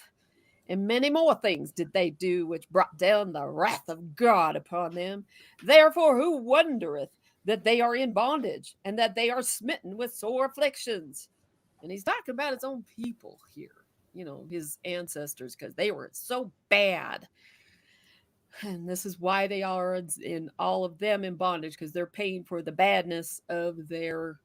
And many more things did they do, which brought down the wrath of God upon them. Therefore, who wondereth that they are in bondage, and that they are smitten with sore afflictions? And he's talking about his own people here, his ancestors, because they were so bad. And this is why they are in all of them in bondage, because they're paying for the badness of their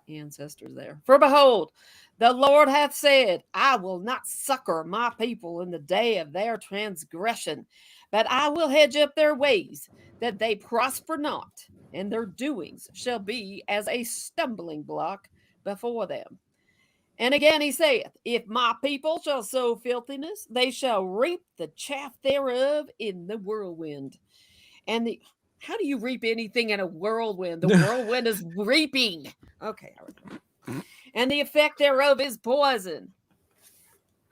ancestors there. For behold, the Lord hath said, I will not succor my people in the day of their transgression, but I will hedge up their ways, that they prosper not, and their doings shall be as a stumbling block before them. And again he saith, if my people shall sow filthiness, they shall reap the chaff thereof in the whirlwind. And how do you reap anything in a whirlwind? The whirlwind is reaping. Okay. And the effect thereof is poison.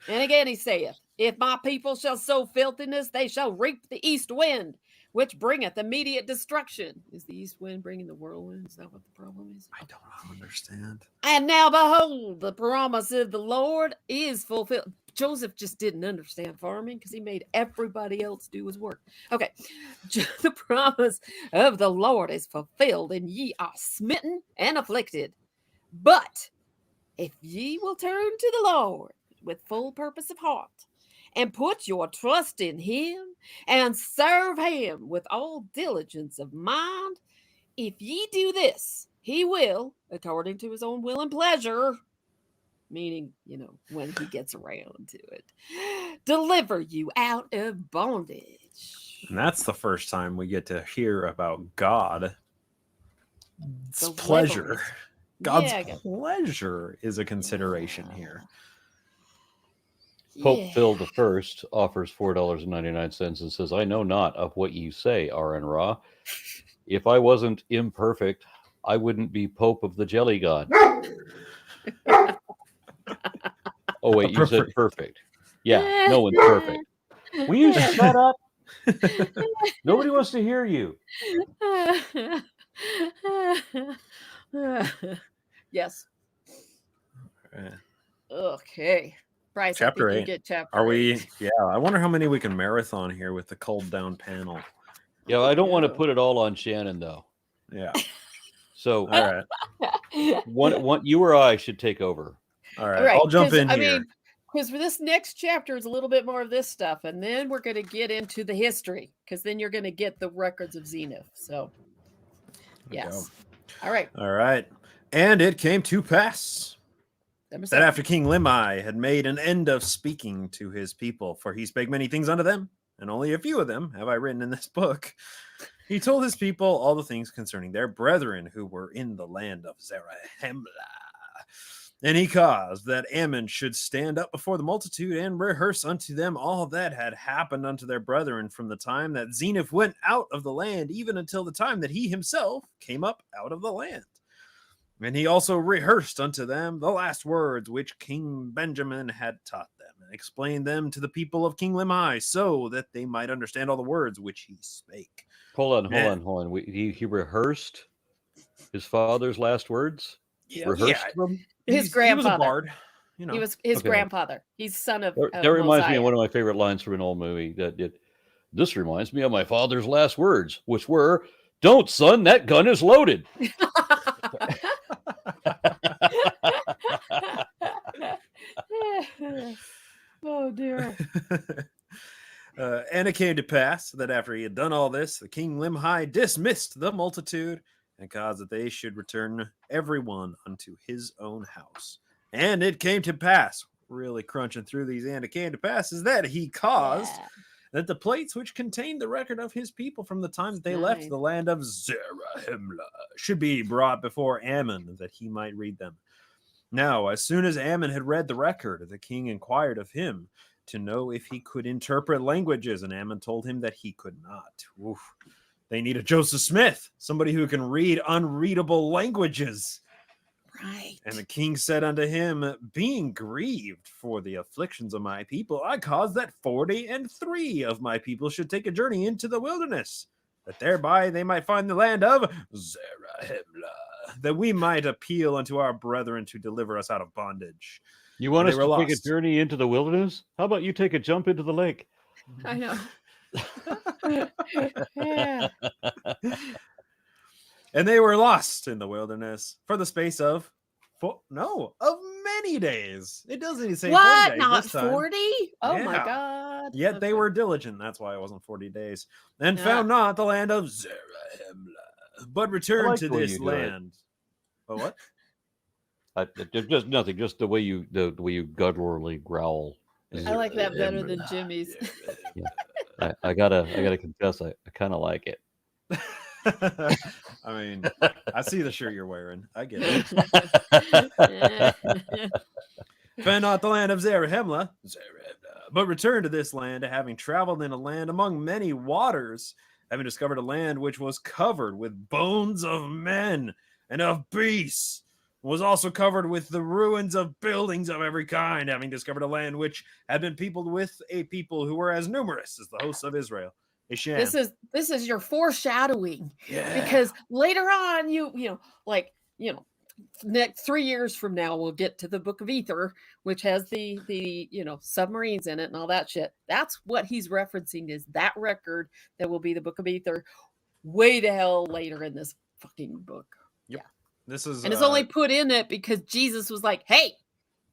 And again he saith, if my people shall sow filthiness, they shall reap the east wind, which bringeth immediate destruction. Is the east wind bringing the whirlwind? Is that what the problem is? I don't understand. And now behold, the promise of the Lord is fulfilled. Joseph just didn't understand farming because he made everybody else do his work. Okay. The promise of the Lord is fulfilled, and ye are smitten and afflicted. But if ye will turn to the Lord with full purpose of heart, and put your trust in him, and serve him with all diligence of mind, if ye do this, he will, according to his own will and pleasure, meaning, when he gets around to it, deliver you out of bondage. And that's the first time we get to hear about God's pleasure. God's pleasure is a consideration here. Pope Phil I offers $4.99 and says, I know not of what you say, R.N. Ra. If I wasn't imperfect, I wouldn't be Pope of the Jelly God. Oh, wait, you said perfect. Yeah, no one's perfect. Will you shut up? Nobody wants to hear you. Yes. Okay. Bryce, Chapter 8. You get chapter Are 8. we? Yeah, I wonder how many we can marathon here with the cold down panel. Yeah, I don't want to put it all on Shannon, though. Yeah. So, all right. One, you or I should take over. All right. I'll jump in here. Because for this next chapter is a little bit more of this stuff, and then we're going to get into the history, because then you're going to get the records of Zenith. So, yes. All right. All right. And it came to pass that after King Limhi had made an end of speaking to his people, for he spake many things unto them, and only a few of them have I written in this book, he told his people all the things concerning their brethren who were in the land of Zarahemla. And he caused that Ammon should stand up before the multitude and rehearse unto them all that had happened unto their brethren from the time that Zenith went out of the land, even until the time that he himself came up out of the land. And he also rehearsed unto them the last words which King Benjamin had taught them, and explained them to the people of King Limhi, so that they might understand all the words which he spake. Hold on. He rehearsed his father's last words? Yeah, rehearsed them? His grandfather. He was a bard. He was his grandfather. He's son of That reminds me of one of my favorite lines from an old movie. This reminds me of my father's last words, which were, "Don't, son, that gun is loaded." Oh dear. And it came to pass that after he had done all this, the King Limhi dismissed the multitude, and caused that they should return every one unto his own house. And it came to pass, really crunching through these, and it came to pass is that he caused that the plates which contained the record of his people from the time that they left the land of Zarahemla should be brought before Ammon, that he might read them. Now, as soon as Ammon had read the record, the king inquired of him to know if he could interpret languages, and Ammon told him that he could not. Oof. They need a Joseph Smith, somebody who can read unreadable languages. Right. And the king said unto him, being grieved for the afflictions of my people, I cause that 43 of my people should take a journey into the wilderness, that thereby they might find the land of Zarahemla, that we might appeal unto our brethren to deliver us out of bondage. You want us to take a journey into the wilderness? How about you take a jump into the lake? I know. Yeah. And they were lost in the wilderness for the space of many days. It doesn't even say what? 40 days. Not 40? Oh my Yeah. God. Yet they were diligent. That's why it wasn't 40 days. And found not the land of Zarahemla, but returned to this land. Oh, what? Just nothing. Just the way you gutturally growl. I like that better than Jimmy's. Yeah. I gotta confess, I kind of like it. I mean, I see the shirt you're wearing. I get it. Found not the land of Zarahemla, but returned to this land, having traveled in a land among many waters, having discovered a land which was covered with bones of men and of beasts, was also covered with the ruins of buildings of every kind, having discovered a land which had been peopled with a people who were as numerous as the hosts of Israel. Hey, Shan. This is your foreshadowing. Yeah. Because later on, next 3 years from now, we'll get to the Book of Ether, which has the submarines in it and all that shit. That's what he's referencing, is that record that will be the Book of Ether way the hell later in this fucking book. Yep. Yeah. This is, and it's only put in it because Jesus was like, "Hey,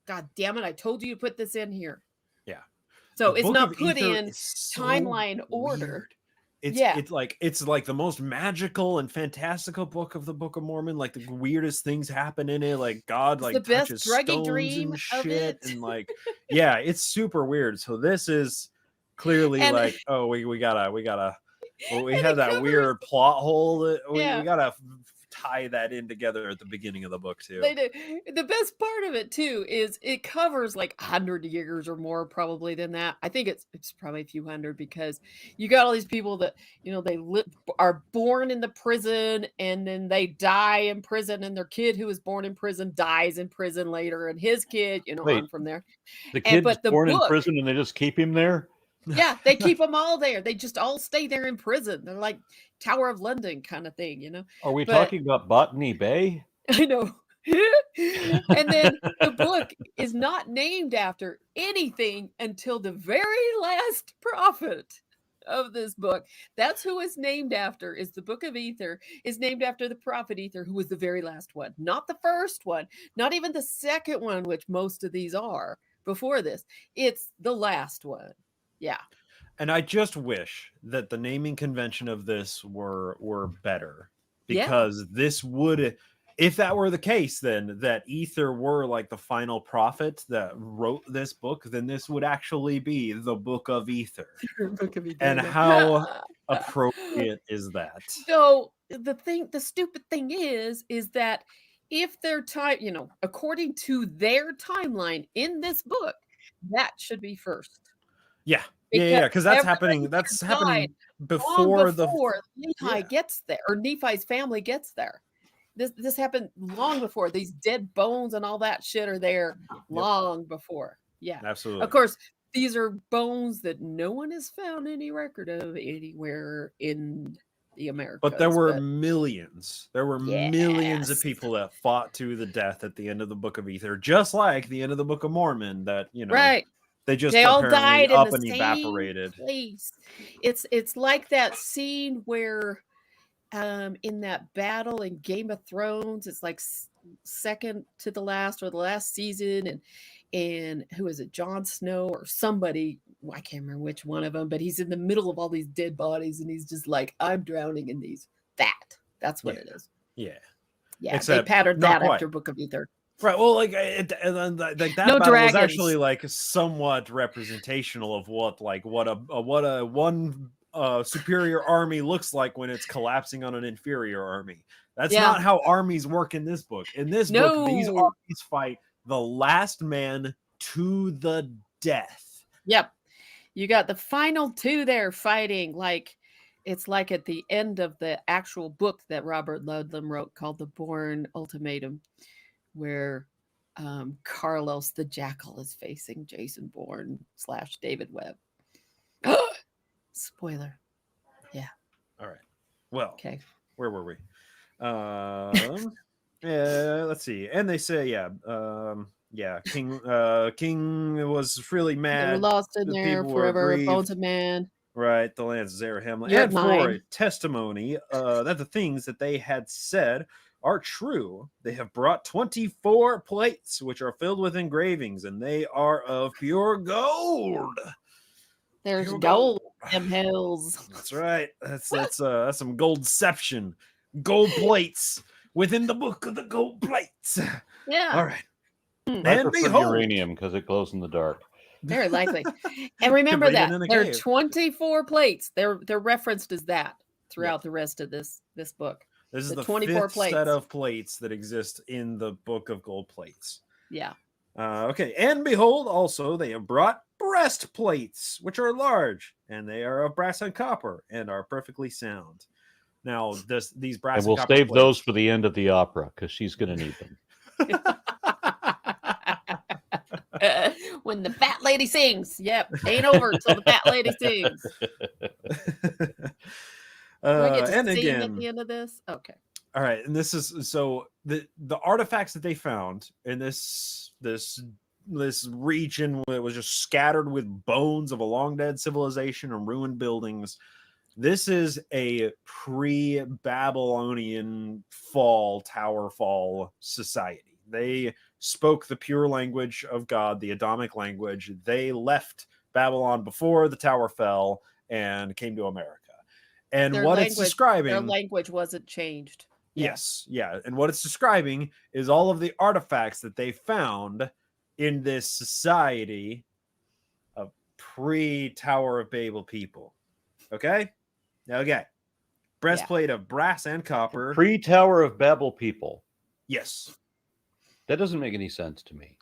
God damn it, I told you to put this in here." Yeah. So The it's Book not of put Ether in is so timeline order. weird. It's Yeah. it's like the most magical and fantastical book of the Book of Mormon. Like the weirdest things happen in it. Like God It's like the best touches druggy stones dream and of shit, it. and like yeah, it's super weird. So this is clearly And- like, oh, we gotta well, we And have it that covers- weird plot hole that we Yeah. gotta tie that in together at the beginning of the book too. They do. The best part of it too is it covers like 100 years or more, probably than that. I think it's probably a few hundred, because you got all these people that they are born in the prison, and then they die in prison, and their kid who was born in prison dies in prison later, and his kid, Wait. on from there. The kid's but the born in book- prison and they just keep him there? Yeah, they keep them all there. They just all stay there in prison. They're like Tower of London kind of thing, Are we But- talking about Botany Bay? I know. And then the book is not named after anything until the very last prophet of this book. That's who it's named after. Is the Book of Ether is named after the prophet Ether, who was the very last one, not the first one, not even the second one, which most of these are before this. It's the last one. Yeah. And I just wish that the naming convention of this were better, because this would, if that were the case, then that Ether were like the final prophet that wrote this book, then this would actually be the Book of Ether. Book of Ether. And how appropriate is that? So the stupid thing is that if their time, according to their timeline in this book, that should be first. Yeah. Because that's happening. everybody That's died happening Long before before Nephi Yeah. gets there, or Nephi's family gets there. This happened long before. These dead bones and all that shit are there long before. Yeah. absolutely. Of course, these are bones that no one has found any record of anywhere in the Americas. But there were millions. There were millions of Yes. people that fought to the death at the end of the Book of Ether, just like the end of the Book of Mormon. That right. they just They all apparently died in up the and same evaporated. place. It's like that scene where in that battle in Game of Thrones, it's like second to the last, or the last season, and who is it, Jon Snow or somebody, I can't remember which one of them, but he's in the middle of all these dead bodies, and he's just like, I'm drowning in these. That's what it is. Yeah. Yeah, Except they patterned not that quite. after Book of Ether. Right. Well, like that No battle was dragons. actually like somewhat representational of what a one superior army looks like when it's collapsing on an inferior army. That's not how armies work in this book. In this book, these No. armies fight the last man to the death. Yep. You got the final two there fighting, like it's like at the end of the actual book that Robert Ludlum wrote called The Bourne Ultimatum, where Carlos the Jackal is facing Jason Bourne / David Webb. Spoiler. Yeah. All right. Well, Okay. where were we? Yeah, let's see. And they say, King was really They were mad. lost in the there people were forever. grieved. Bones of Man. Right, the lands of Zarahemla, You're and for mine. a testimony that the things that they had said are true. They have brought 24 plates, which are filled with engravings, and they are of pure gold. There's Pure gold in them hills. That's right. That's some goldception. Gold plates within the book of the gold plates. Yeah. All right. I And prefer behold, uranium because it glows in the dark. Very likely. And remember read it that in a there are cave. 24 plates. They're referenced as that throughout the rest of this book. this is the the 24 fifth plates. set of plates that exist in the book of gold plates. Yeah. Okay, and behold, also they have brought breastplates, which are large, and they are of brass and copper, and are perfectly sound. Now, these brass And we'll copper save plates, those for the end of the opera because she's going to need them. When the fat lady sings. Yep. Ain't over until the fat lady sings. Do I get to and sing again, at the end of this? Okay. all right, and this is so the artifacts that they found in this region that was just scattered with bones of a long dead civilization and ruined buildings. This is a pre-Babylonian tower fall society. They spoke the pure language of God, the Adamic language. They left Babylon before the tower fell and came to America. And Their what language, it's describing, their language wasn't changed. yes, yeah. And what it's describing is all of the artifacts that they found in this society of pre-Tower of Babel people. Okay? Okay. Breastplate of brass and copper. Pre-Tower of Babel people. Yes. That doesn't make any sense to me.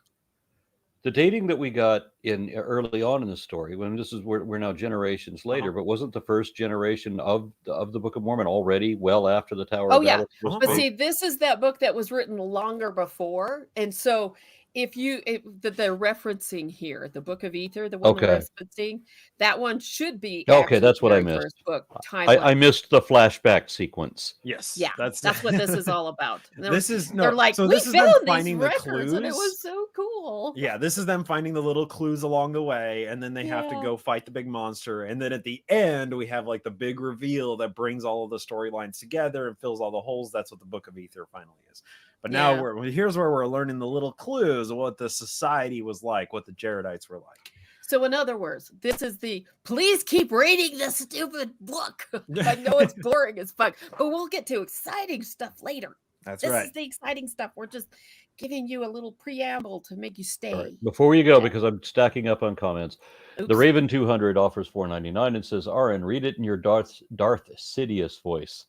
The dating that we got in early on in the story, when this is we're now generations later, but wasn't the first generation of the Book of Mormon already well after the Tower of Babel? But see, this is that book that was written longer before, and so if they're referencing here, the Book of Ether, the one they're referencing, that one should be that's what I missed. First book I missed the flashback sequence. Yes, yeah, that's what this is all about. This is they're like, so we this is found them these finding the records, clues, and it was so cool. Yeah, this is them finding the little clues along the way, and then they have to go fight the big monster, and then at the end we have like the big reveal that brings all of the storylines together and fills all the holes. That's what the Book of Ether finally is. But now here's where we're learning the little clues of what the society was like, what the Jaredites were like. So in other words, this is please keep reading this stupid book. I know it's boring as fuck, but we'll get to exciting stuff later. This is the exciting stuff. We're just giving you a little preamble to make you stay. Right. Before you go, because I'm stacking up on comments, the Raven 200 offers $4.99 and says, "RN, read it in your Darth Sidious voice.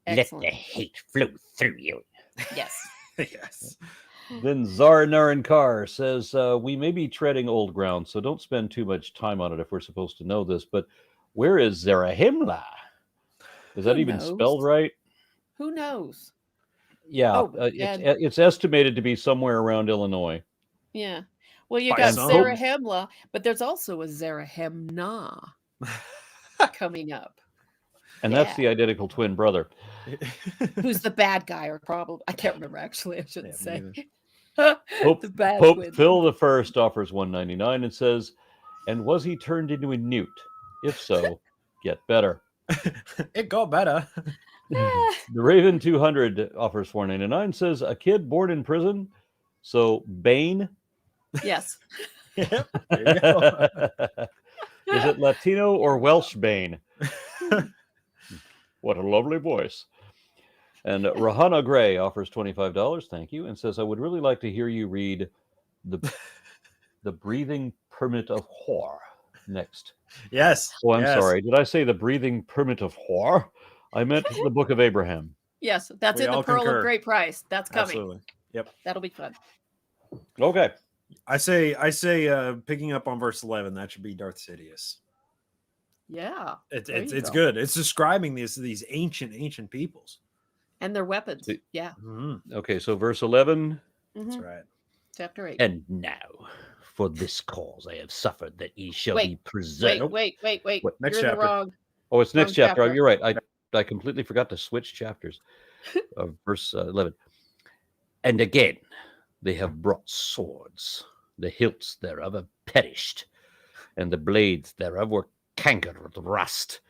Excellent. Let the hate flow through you." Yes. Yes. Then Zarnaran says, "We may be treading old ground, so don't spend too much time on it if we're supposed to know this. But where is Zarahemla? Is that even spelled right? Who knows?" Yeah, it's estimated to be somewhere around Illinois. Yeah. Well, you got Zarahemla, but there's also a Zarahemna coming up. And that's the identical twin brother. Who's the bad guy, or probably, I can't remember actually, I shouldn't say. Pope Phil the First offers $1.99 and says, "And was he turned into a newt? If so, get better." It got better. The Raven 200 offers $4.99, says, "A kid born in prison, so Bane." Yes. Yep. There you go. Is it Latino or Welsh Bane? What a lovely voice. And Rahana Gray offers $25, thank you, and says, "I would really like to hear you read the Breathing Permit of Whore next." Yes. Oh, I'm sorry. Did I say the Breathing Permit of Whore? I meant the Book of Abraham. Yes, that's in the Pearl of Great Price. That's coming. Absolutely. Yep. That'll be fun. Okay. I say, picking up on verse 11, that should be Darth Sidious. Yeah. It's good. It's describing these ancient peoples. And their weapons. Yeah. Mm-hmm. Okay, so verse 11. That's right. Chapter 8. "And now, for this cause I have suffered, that ye shall be preserved." Wait. What, next You're chapter? wrong. Oh, it's next chapter. You're right. I completely forgot to switch chapters. Verse 11. "And again, they have brought swords. The hilts thereof have perished, and the blades thereof were cankered with rust.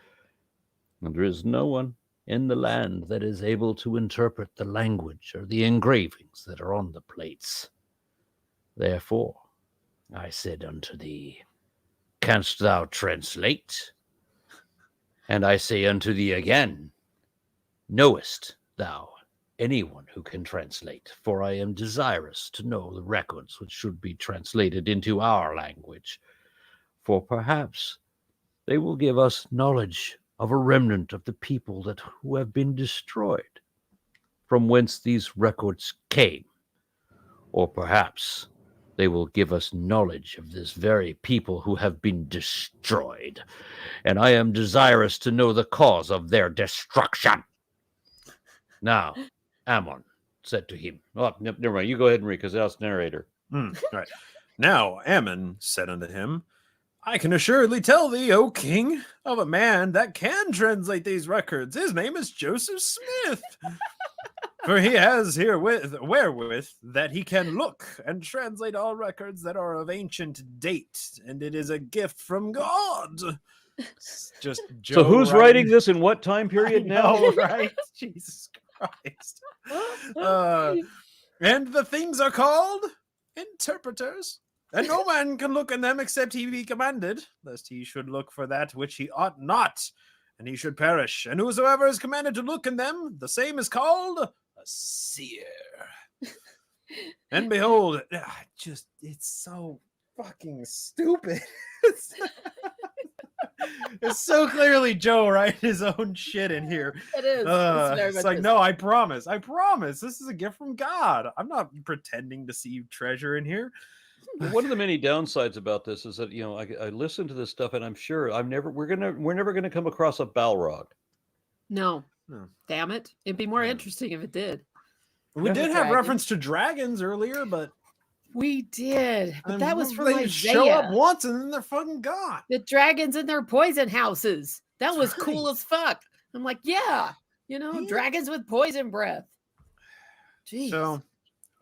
And there is no one in the land that is able to interpret the language or the engravings that are on the plates. Therefore I said unto thee, Canst thou translate? And I say unto thee again, Knowest thou anyone who can translate? For I am desirous to know the records which should be translated into our language. For perhaps they will give us knowledge of a remnant of the people who have been destroyed, from whence these records came. Or perhaps they will give us knowledge of this very people who have been destroyed, and I am desirous to know the cause of their destruction. Now, Ammon said to him, oh, never mind, you go ahead and read, because that's narrator. Right. Now, Ammon said unto him, I can assuredly tell thee, O king, of a man that can translate these records. His name is Joseph Smith. For he has herewith wherewith that he can look and translate all records that are of ancient date, and it is a gift from God. It's just Joe. So who's writing this in what time period now? know, right? Jesus Christ. And the things are called interpreters. And no man can look in them except he be commanded, lest he should look for that which he ought not, and he should perish. And whosoever is commanded to look in them, the same is called a seer. And behold, it's so fucking stupid. It's so clearly Joe writing his own shit in here. It is. It's like, no, I promise. This is a gift from God. I'm not pretending to see treasure in here. One of the many downsides about this is that, I listen to this stuff and I'm sure we're never gonna come across a Balrog. No. Damn it. It'd be more interesting if it did. We did have reference to dragons earlier, but we did. But that was from Isaiah. Show up once and then they're fucking gone. The dragons in their poison houses. That was cool as fuck. I'm like, yeah, dragons with poison breath. Jeez. So,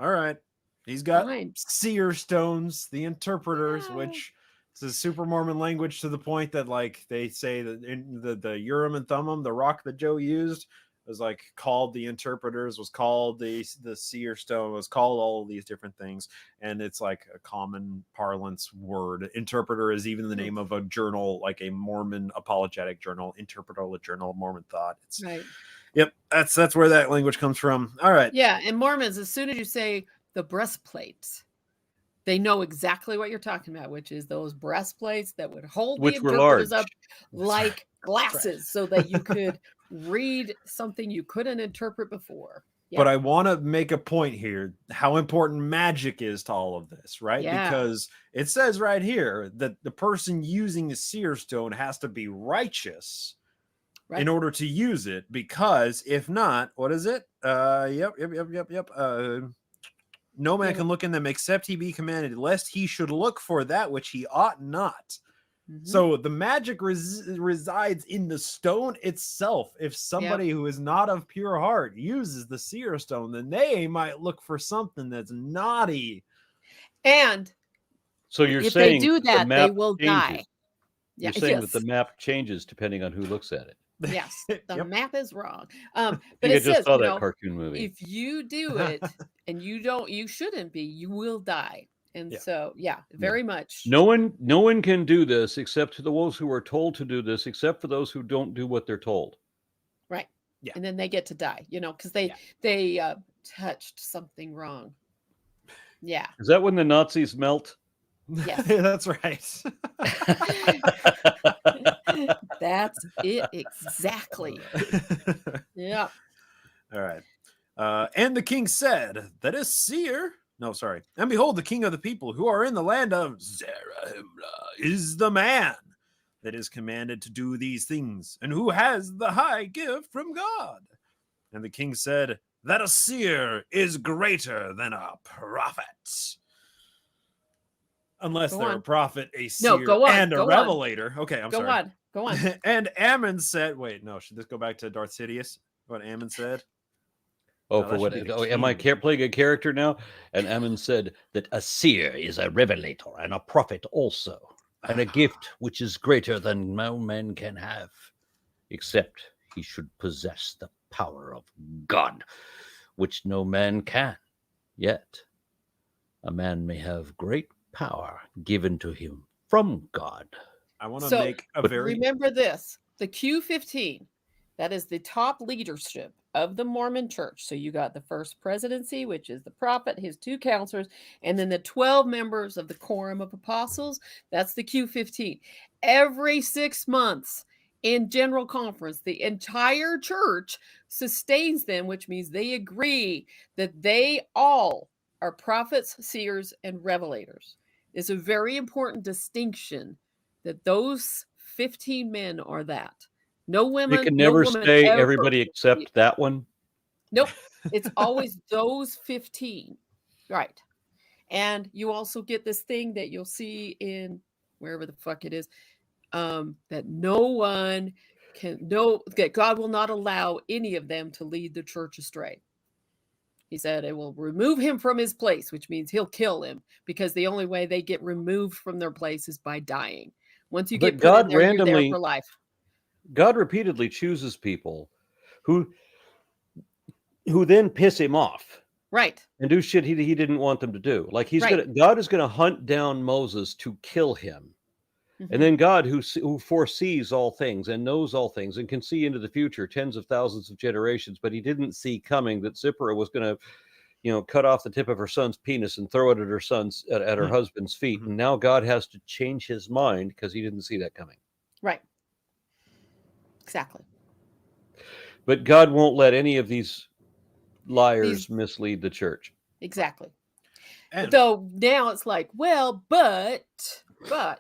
all right. He's got seer stones, the interpreters, which is a super Mormon language to the point that, like, they say that in the Urim and Thummim, the rock that Joe used, was like called the interpreters, was called the seer stone, was called all of these different things, and it's like a common parlance word. Interpreter is even the name of a journal, like a Mormon apologetic journal, Interpretal Journal of Mormon Thought. It's right. Yep, that's where that language comes from. All right. Yeah, and Mormons, as soon as you say the breastplates, they know exactly what you're talking about, which is those breastplates that would hold the interpreters up like glasses so that you could read something you couldn't interpret before. Yep. But I want to make a point here, how important magic is to all of this, right? Yeah. Because it says right here that the person using the seer stone has to be righteous in order to use it, because if not, what is it? No man can look in them except he be commanded, lest he should look for that which he ought not. Mm-hmm. So the magic resides in the stone itself. If somebody who is not of pure heart uses the seer stone, then they might look for something that's naughty. And so you're if saying they do that, they will die. You're saying that the map changes depending on who looks at it. Yes, the map is wrong. But it just saw that cartoon movie. If you do it and you shouldn't be, you will die. And so, very much. No one can do this except to those who are told to do this, except for those who don't do what they're told. Right. Yeah. And then they get to die, because they touched something wrong. Yeah. Is that when the Nazis melt? Yes. That's right. That's it exactly. Yeah. All right. And the king said that a seer. No, sorry. And behold, the king of the people who are in the land of Zarahemla is the man that is commanded to do these things, and who has the high gift from God. And the king said that a seer is greater than a prophet. Unless they're a prophet, a seer, and a revelator. Okay, I'm sorry. Go on. And Ammon said, wait, no, should this go back to Darth Sidious? What Ammon said? Oh, no, for what? Am I playing a character now? And Ammon said that a seer is a revelator and a prophet also, and a gift which is greater than no man can have, except he should possess the power of God, which no man can. Yet a man may have great power given to him from God. I want to make a very... Remember this, the Q15, that is the top leadership of the Mormon church. So you got the first presidency, which is the prophet, his 2 counselors, and then the 12 members of the Quorum of Apostles. That's the Q15. Every 6 months in general conference, the entire church sustains them, which means they agree that they all are prophets, seers, and revelators. It's a very important distinction that those 15 men are that. No women. You can never say everybody except that one. Nope. It's always those 15. Right. And you also get this thing that you'll see in wherever the fuck it is, that no one that God will not allow any of them to lead the church astray. He said it will remove him from his place, which means he'll kill him, because the only way they get removed from their place is by dying. Once you get put in there, you're there for life. God repeatedly chooses people who then piss him off. Right. And do shit he didn't want them to do. Like God is gonna hunt down Moses to kill him. Mm-hmm. And then God, who foresees all things and knows all things and can see into the future, tens of thousands of generations, but he didn't see coming that Zipporah was going to, cut off the tip of her son's penis and throw it at her her husband's feet. And now God has to change his mind because he didn't see that coming. Right. Exactly. But God won't let any of these liars mislead the church. Exactly. Though now it's like, well, but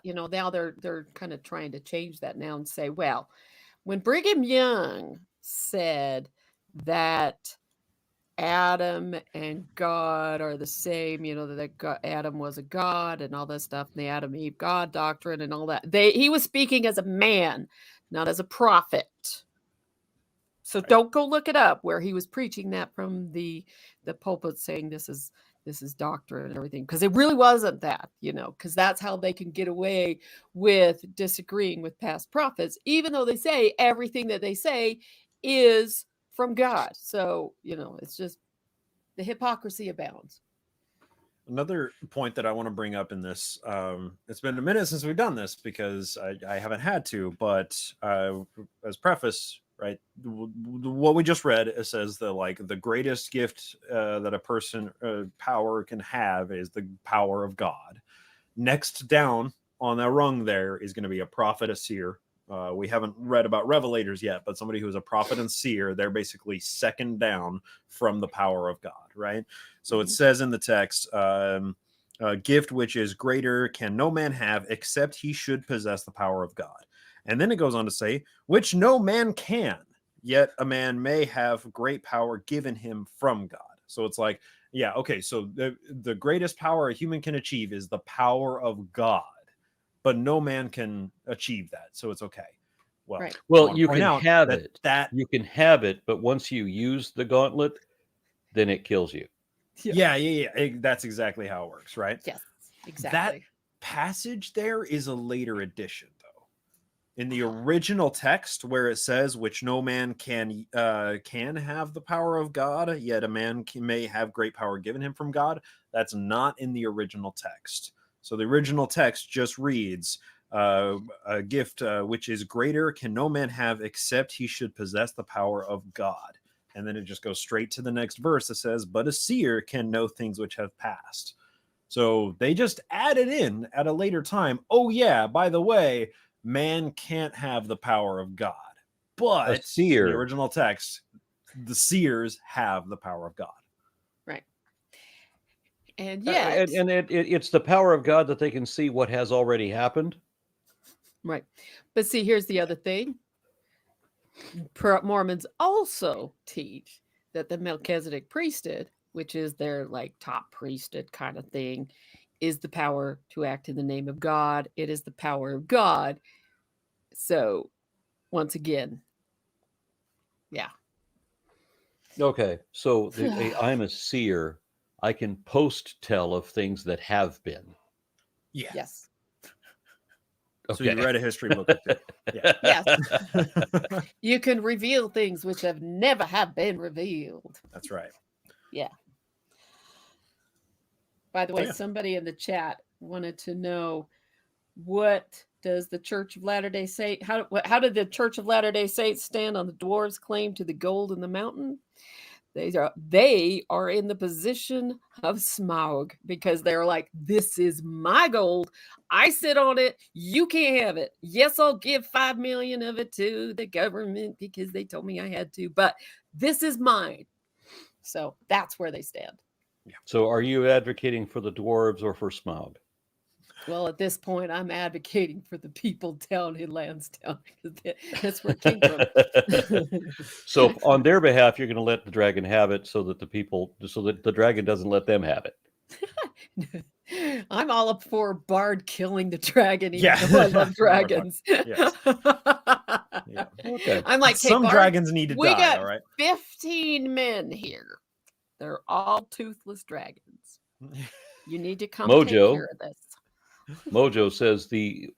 now they're kind of trying to change that now and say, well, when Brigham Young said that Adam and God are the same, that Adam was a god and all that stuff, and the Adam Eve God doctrine and all that, he was speaking as a man, not as a prophet. So don't go look it up where he was preaching that from the pulpit, saying this is doctrine and everything, because it really wasn't that, because that's how they can get away with disagreeing with past prophets, even though they say everything that they say is from God. So, it's just the hypocrisy abounds. Another point that I want to bring up in this, it's been a minute since we've done this because I haven't had to, but as preface, right, what we just read, it says that the greatest gift that a person power can have is the power of God. Next down on that rung there is going to be a prophet, a seer. We haven't read about revelators yet, but somebody who is a prophet and seer, they're basically second down from the power of God, right? So it says in the text, a gift which is greater can no man have except he should possess the power of God. And then it goes on to say, which no man can, yet a man may have great power given him from God. So it's like, yeah, okay, so the greatest power a human can achieve is the power of God, but no man can achieve that. So it's okay. Well, right. Well, you can have it. You can have it, but once you use the gauntlet, then it kills you. Yeah. That's exactly how it works, right? Yes, exactly. That passage there is a later addition. In the original text, where it says, "Which no man can have the power of God, yet a man may have great power given him from God," that's not in the original text. So the original text just reads, "A gift which is greater can no man have except he should possess the power of God." And then it just goes straight to the next verse that says, "But a seer can know things which have passed." So they just added in at a later time, oh yeah, by the way, man can't have the power of God, but in the original text, the seers have the power of God. Right. And yet, and it's the power of God that they can see what has already happened. Right. But see, here's the other thing. Mormons also teach that the Melchizedek priesthood, which is their top priesthood kind of thing, is the power to act in the name of God. It is the power of God. So, once again, yeah. Okay, so I'm a seer. I can post tell of things that have been. Yeah. Yes. Okay. So you read a history book or two. Yeah. Yes. You can reveal things which have never have been revealed. That's right. Yeah. By the way, somebody in the chat wanted to know, what does the Church of Latter-day Saints, how did the Church of Latter-day Saints stand on the dwarves' claim to the gold in the mountain? They are in the position of Smaug, because they're like, this is my gold. I sit on it. You can't have it. Yes, I'll give 5 million of it to the government because they told me I had to, but this is mine. So that's where they stand. Yeah. So are you advocating for the dwarves or for Smaug? Well, at this point, I'm advocating for the people down in Lansdowne, because that's where it came from. So on their behalf, you're going to let the dragon have it so that the dragon doesn't let them have it. I'm all up for Bard killing the dragon, even Yeah. though I love dragons. Yes. Yeah. Okay. I'm like, hey, Some Bard, dragons need to we die, got all right? 15 men here. They're all toothless dragons. You need to come take Mojo. care of this. Mojo says the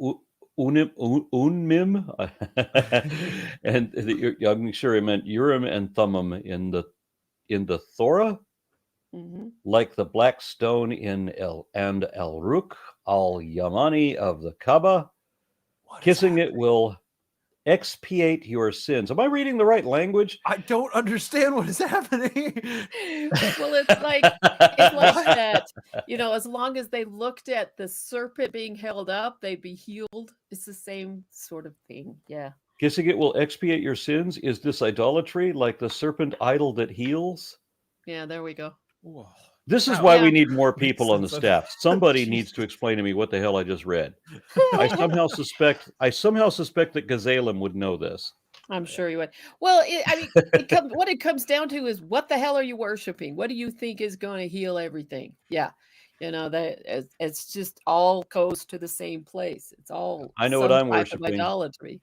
Unmim, and I'm sure he meant Urim and Thummim in the Thora, Mhm. like the black stone in El Ruk al Yamani of the Kaaba. What is Kissing it happening? will expiate your sins. Am I reading the right language? I don't understand what is happening. Well, it's like that, as long as they looked at the serpent being held up, they'd be healed. It's the same sort of thing. Yeah. Kissing it will expiate your sins. Is this idolatry, like the serpent idol that heals? Yeah, there we go. Whoa. This is Wow. why Yeah. we need more people on the sense of- staff. Somebody Jeez. needs to explain to me what the hell I just read. I somehow suspect that Gazalem would know this. I'm sure you would. Well, what it comes down to is, what the hell are you worshiping? What do you think is going to heal everything? Yeah. That it's just all goes to the same place. It's all I know what some I'm type of worshiping. idolatry.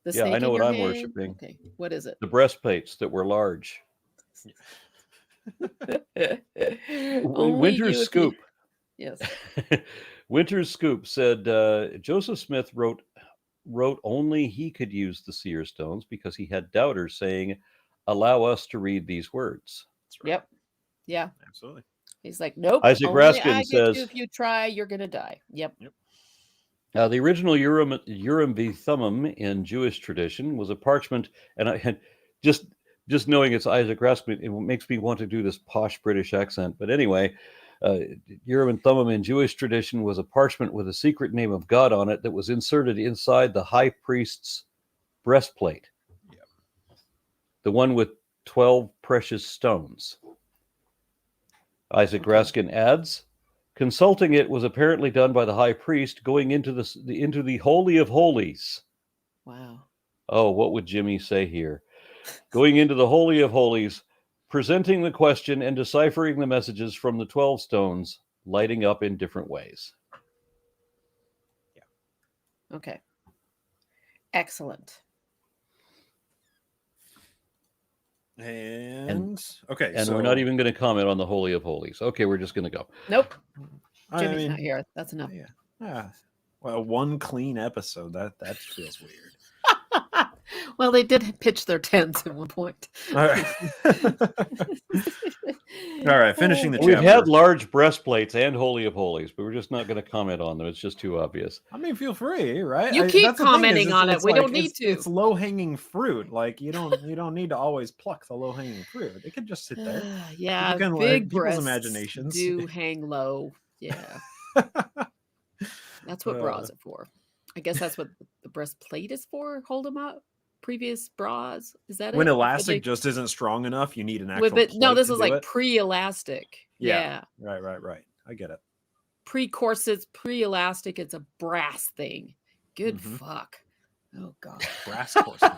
The Yeah, I snake know in what your I'm hand? worshiping. Okay, what is it? The breastplates that were large. Only Winter's you if Scoop. Yes. Winter's Scoop said Joseph Smith wrote only he could use the seer stones because he had doubters saying, "Allow us to read these words." That's right. Yep. Yeah. Absolutely. He's like, nope. Isaac only Raskin I get says- you. If you try, you're gonna die. Yep. The original Urim v. Thummim in Jewish tradition was a parchment, and just knowing it's Isaac Raskin, it makes me want to do this posh British accent. But anyway, Urim and Thummim in Jewish tradition was a parchment with a secret name of God on it that was inserted inside the high priest's breastplate. Yep. The one with 12 precious stones. Isaac Raskin adds, consulting it was apparently done by the high priest going into the Holy of Holies. Wow. Oh, what would Jimmy say here? Going into the Holy of Holies, presenting the question and deciphering the messages from the 12 stones, lighting up in different ways. Okay. Excellent. And okay, And so we're not even going to comment on the Holy of Holies. Okay, we're just going to go. Nope. I Jimmy's mean, not here. That's enough. yeah. Ah, well, one clean episode. That feels weird. Well, they did pitch their tents at one point. All right. All right, finishing the We've chapter. had large breastplates and Holy of Holies, but we're just not going to comment on them. It's just too obvious. I mean, feel free, right? You keep that's the thing commenting on it. it's We don't need to. It's low hanging fruit. Like you don't need to always pluck the low hanging fruit. It could just sit there. Yeah, can, like, big people's breasts imaginations. do hang low. Yeah, that's what bras are for. I guess that's what the breastplate is for. Hold them up. Previous bras, is that When it? elastic just isn't strong enough, you need an actual. No, this plate is to do like it. pre-elastic. Yeah. Right. I get it. Pre-corsets, pre-elastic. It's a brass thing. Good Mhm. fuck. Oh god. Brass corset.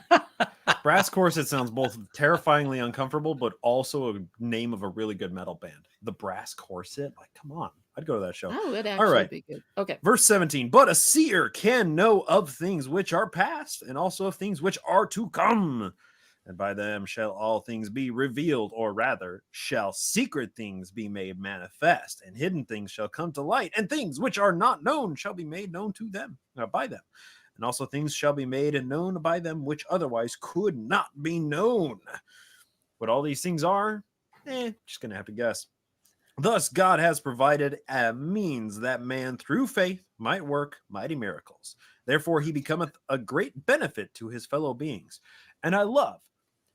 Brass corset sounds both terrifyingly uncomfortable, but also a name of a really good metal band. The Brass Corset. Like, come on. I'd go to that show. Oh, it'd actually right. be good. Okay. Verse 17, but a seer can know of things which are past, and also of things which are to come. And by them shall all things be revealed, or rather, shall secret things be made manifest, and hidden things shall come to light, and things which are not known shall be made known to them, by them. And also things shall be made and known by them which otherwise could not be known. What all these things are, just gonna have to guess. Thus, God has provided a means that man through faith might work mighty miracles. Therefore, he becometh a great benefit to his fellow beings. And I love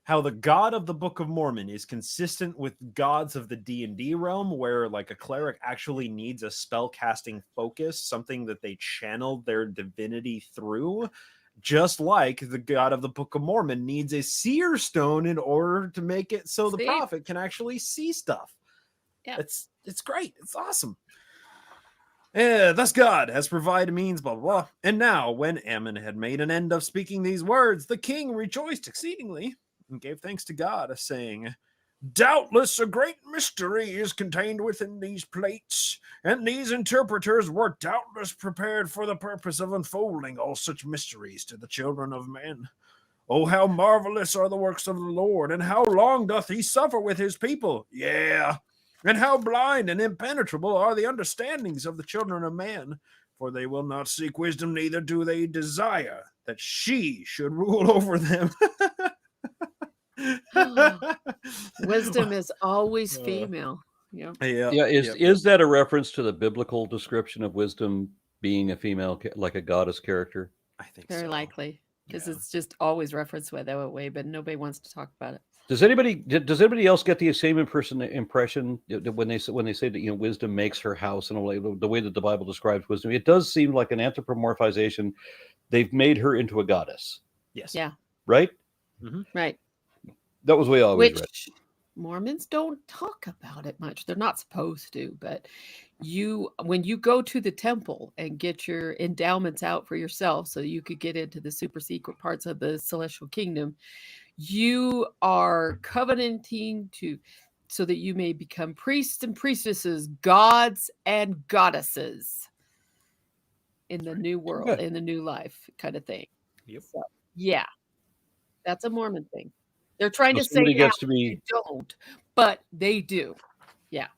how the God of the Book of Mormon is consistent with gods of the D&D realm, where like a cleric actually needs a spell casting focus, something that they channel their divinity through. Just like the God of the Book of Mormon needs a seer stone in order to make it so the prophet can actually see stuff. Yeah. It's great. It's awesome. Thus God has provided means, blah, blah, blah. And now, when Ammon had made an end of speaking these words, the king rejoiced exceedingly and gave thanks to God, saying, Doubtless a great mystery is contained within these plates, and these interpreters were doubtless prepared for the purpose of unfolding all such mysteries to the children of men. Oh, how marvelous are the works of the Lord, and how long doth he suffer with his people? Yeah. And how blind and impenetrable are the understandings of the children of man, for they will not seek wisdom, neither do they desire that she should rule over them. Wisdom is always female. Yeah. Yeah. Is that a reference to the biblical description of wisdom being a female, like a goddess character? I think Very so. likely, because it's just always referenced that way, but nobody wants to talk about it. Does anybody else get the same impression when they say that wisdom makes her house, in a way, the way that the Bible describes wisdom? It does seem like an anthropomorphization. They've made her into a goddess. Yes. Yeah. Right. Mm-hmm. Right. That was the way I always read. Mormons don't talk about it much. They're not supposed to, but when you go to the temple and get your endowments out for yourself so you could get into the super secret parts of the celestial kingdom, you are covenanting so that you may become priests and priestesses, gods and goddesses in the new world, in the new life kind of thing. Yep. So, yeah, that's a Mormon thing. They're trying to say they don't, but they do. Yeah.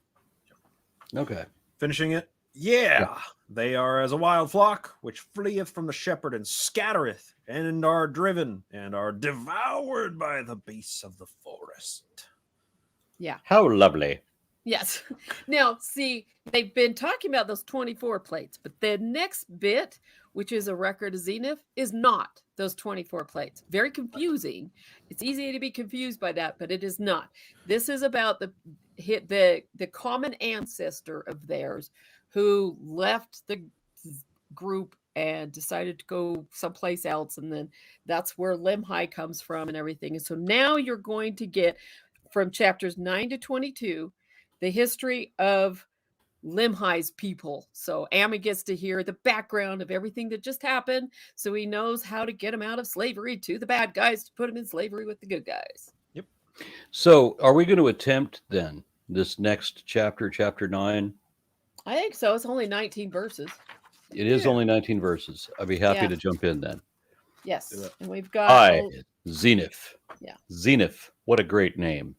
Okay. Finishing it. Yeah. They are as a wild flock, which fleeth from the shepherd and scattereth, and are driven, and are devoured by the beasts of the forest. Yeah. How lovely. Yes. Now, see, they've been talking about those 24 plates, but the next bit, which is a record of zenith, is not those 24 plates. Very confusing. It's easy to be confused by that, but it is not. This is about the common ancestor of theirs who left the group and decided to go someplace else, and then that's where Limhi comes from and everything. And so now you're going to get from chapters 9 to 22 the history of Limhi's people. So Ami gets to hear the background of everything that just happened, so he knows how to get them out of slavery to the bad guys to put them in slavery with the good guys. Yep. So are we going to attempt then this next chapter, chapter 9? I think so. It's only 19 verses. It is only 19 verses. I'd be happy to jump in then. Yes. And we've got Zenith. Yeah. Zenith. What a great name.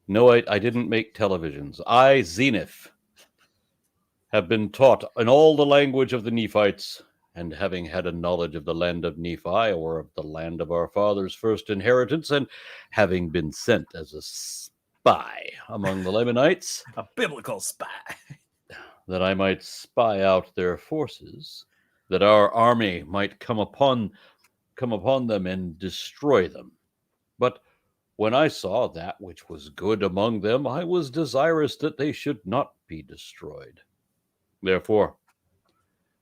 No, I didn't make televisions. I, Zenith, have been taught in all the language of the Nephites, and having had a knowledge of the land of Nephi, or of the land of our father's first inheritance, and having been sent as a spy among the Lamanites, a biblical spy, that I might spy out their forces, that our army might come upon them and destroy them. But when I saw that which was good among them, I was desirous that they should not be destroyed. Therefore,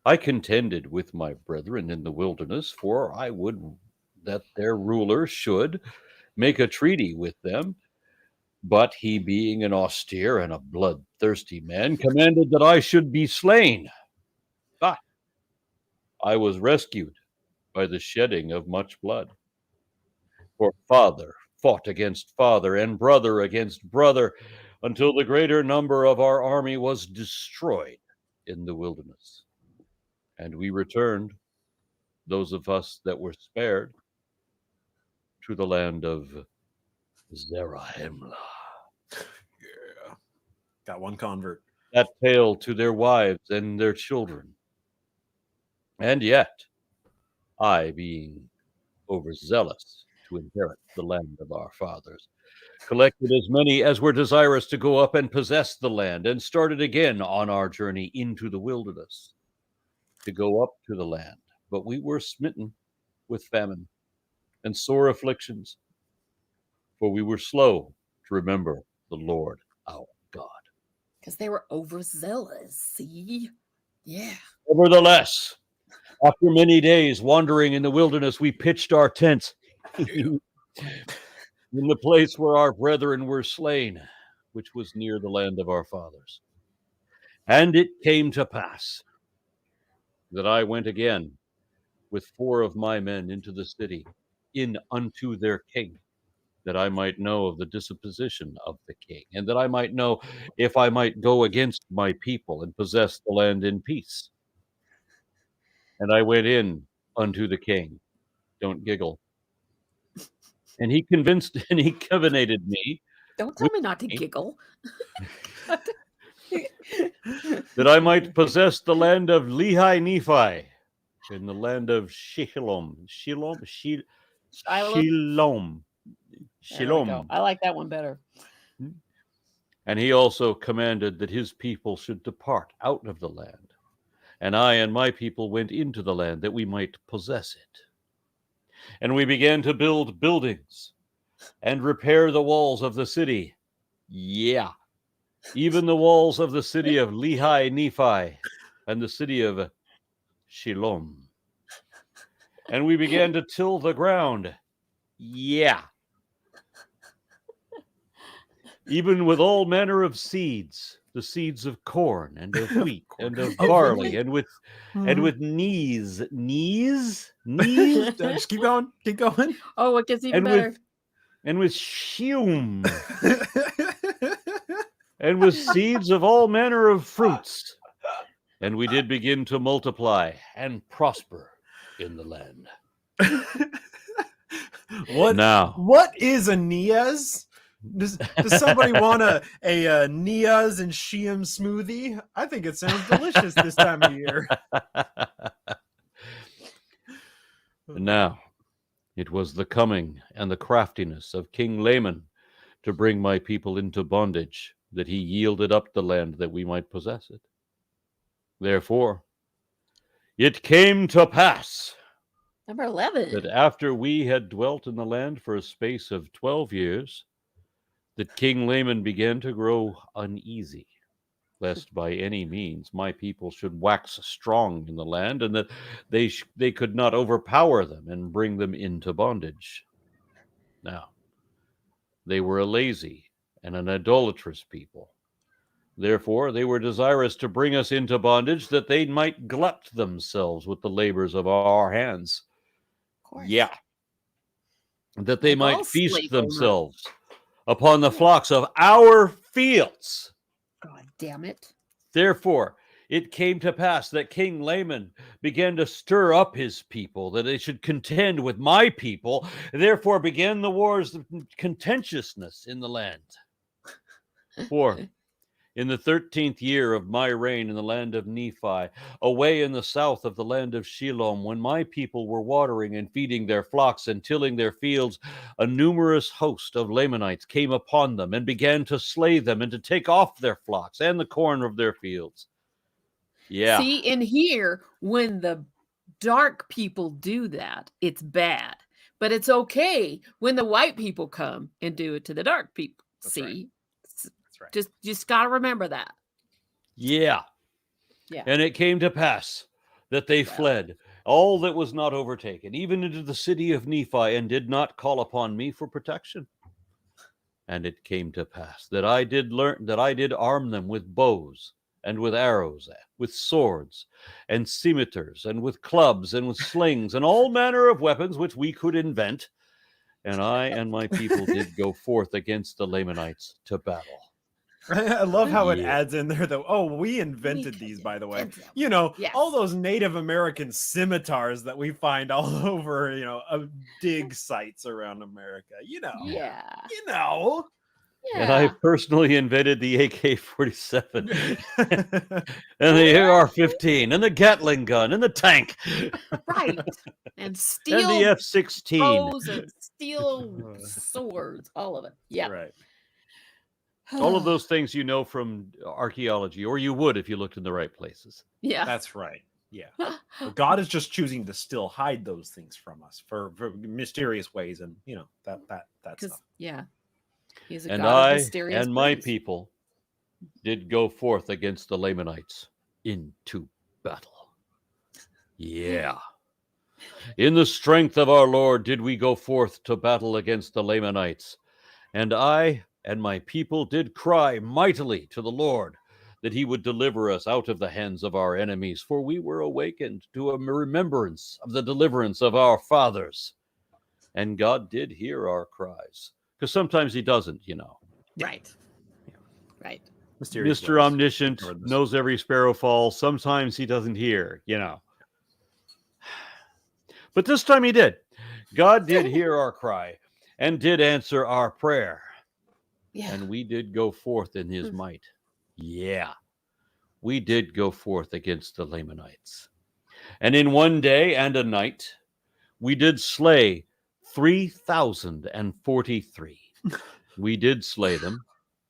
I contended with my brethren in the wilderness, for I would that their ruler should make a treaty with them. But he, being an austere and a bloodthirsty man, commanded that I should be slain. But I was rescued by the shedding of much blood. For father fought against father, and brother against brother, until the greater number of our army was destroyed in the wilderness. And we returned, those of us that were spared, to the land of Zarahemla. Yeah. Got one convert. That tale to their wives and their children. And yet, I, being overzealous to inherit the land of our fathers, collected as many as were desirous to go up and possess the land, and started again on our journey into the wilderness to go up to the land. But we were smitten with famine and sore afflictions, for we were slow to remember the Lord our God. Because they were overzealous, see? Yeah. Nevertheless, after many days wandering in the wilderness, we pitched our tents in the place where our brethren were slain, which was near the land of our fathers. And it came to pass that I went again with 4 of my men into the city, in unto their king. that I might know of the disposition of the king, and that I might know if I might go against my people and possess the land in peace. And I went in unto the king. Don't giggle. And he convinced and he covenanted me Don't tell me not to me. giggle. that I might possess the land of Lehi Nephi and the land of Shilom. Shiloh? Shilom. There we go. Shilom. I like that one better. And he also commanded that his people should depart out of the land. And I and my people went into the land that we might possess it. And we began to build buildings and repair the walls of the city. Yeah. Even the walls of the city of Lehi Nephi and the city of Shilom. And we began to till the ground. Yeah. Even with all manner of seeds, the seeds of corn and of wheat and of barley, and with knees. Just keep going. Keep going. Oh, it gets even better. And with shium. And with seeds of all manner of fruits. And we did begin to multiply and prosper in the land. What is a Niaz? Does somebody want a Niaz and Shiam smoothie? I think it sounds delicious this time of year. Now, it was the coming and the craftiness of King Laman to bring my people into bondage, that he yielded up the land that we might possess it. Therefore, it came to pass Number 11. that after we had dwelt in the land for a space of 12 years, that King Laman began to grow uneasy, lest by any means my people should wax strong in the land, and that they could not overpower them and bring them into bondage. Now, they were a lazy and an idolatrous people. Therefore, they were desirous to bring us into bondage, that they might glut themselves with the labors of our hands. Of course. Yeah. That they Like all might feast slave owners. themselves upon the flocks of our fields. God damn it. Therefore, it came to pass that King Laman began to stir up his people, that they should contend with my people. Therefore began the wars of contentiousness in the land. For in the 13th year of my reign in the land of Nephi, away in the south of the land of Shilom, when my people were watering and feeding their flocks and tilling their fields, a numerous host of Lamanites came upon them and began to slay them and to take off their flocks and the corn of their fields. Yeah. See, in here, when the dark people do that, it's bad. But it's okay when the white people come and do it to the dark people. That's See? right. That's right. Just got to remember that. Yeah. Yeah. And it came to pass that they fled, all that was not overtaken, even into the city of Nephi, and did not call upon me for protection. And it came to pass that I did arm them with bows and with arrows, with swords and scimitars, and with clubs and with slings, and all manner of weapons which we could invent. And I and my people did go forth against the Lamanites to battle. I love how it Yeah. adds in there, though. Oh, we invented these, by the way. You know, Yes. all those Native American scimitars that we find all over, dig sites around America. Yeah. And I personally invented the AK-47 and the AR-15 and the Gatling gun and the tank. Right. And steel And the F-16. bows and steel swords, all of it. Yeah. Right. All of those things you know from archaeology, or you would if you looked in the right places. Yeah. That's right. Yeah. But God is just choosing to still hide those things from us for mysterious ways, and that stuff. Yeah. He's a And God of I mysterious and my ways. people did go forth against the Lamanites into battle. Yeah. In the strength of our Lord did we go forth to battle against the Lamanites. And I and my people did cry mightily to the Lord, that he would deliver us out of the hands of our enemies, for we were awakened to a remembrance of the deliverance of our fathers. And God did hear our cries because sometimes he doesn't, Right. Right. Mysterious Mr. ways. Omniscient Ignored this. knows every sparrow fall. Sometimes he doesn't hear, But this time he did. God did hear our cry and did answer our prayer. Yeah. And we did go forth in his might. Yeah. We did go forth against the Lamanites. And in one day and a night, we did slay 3,043. We did slay them.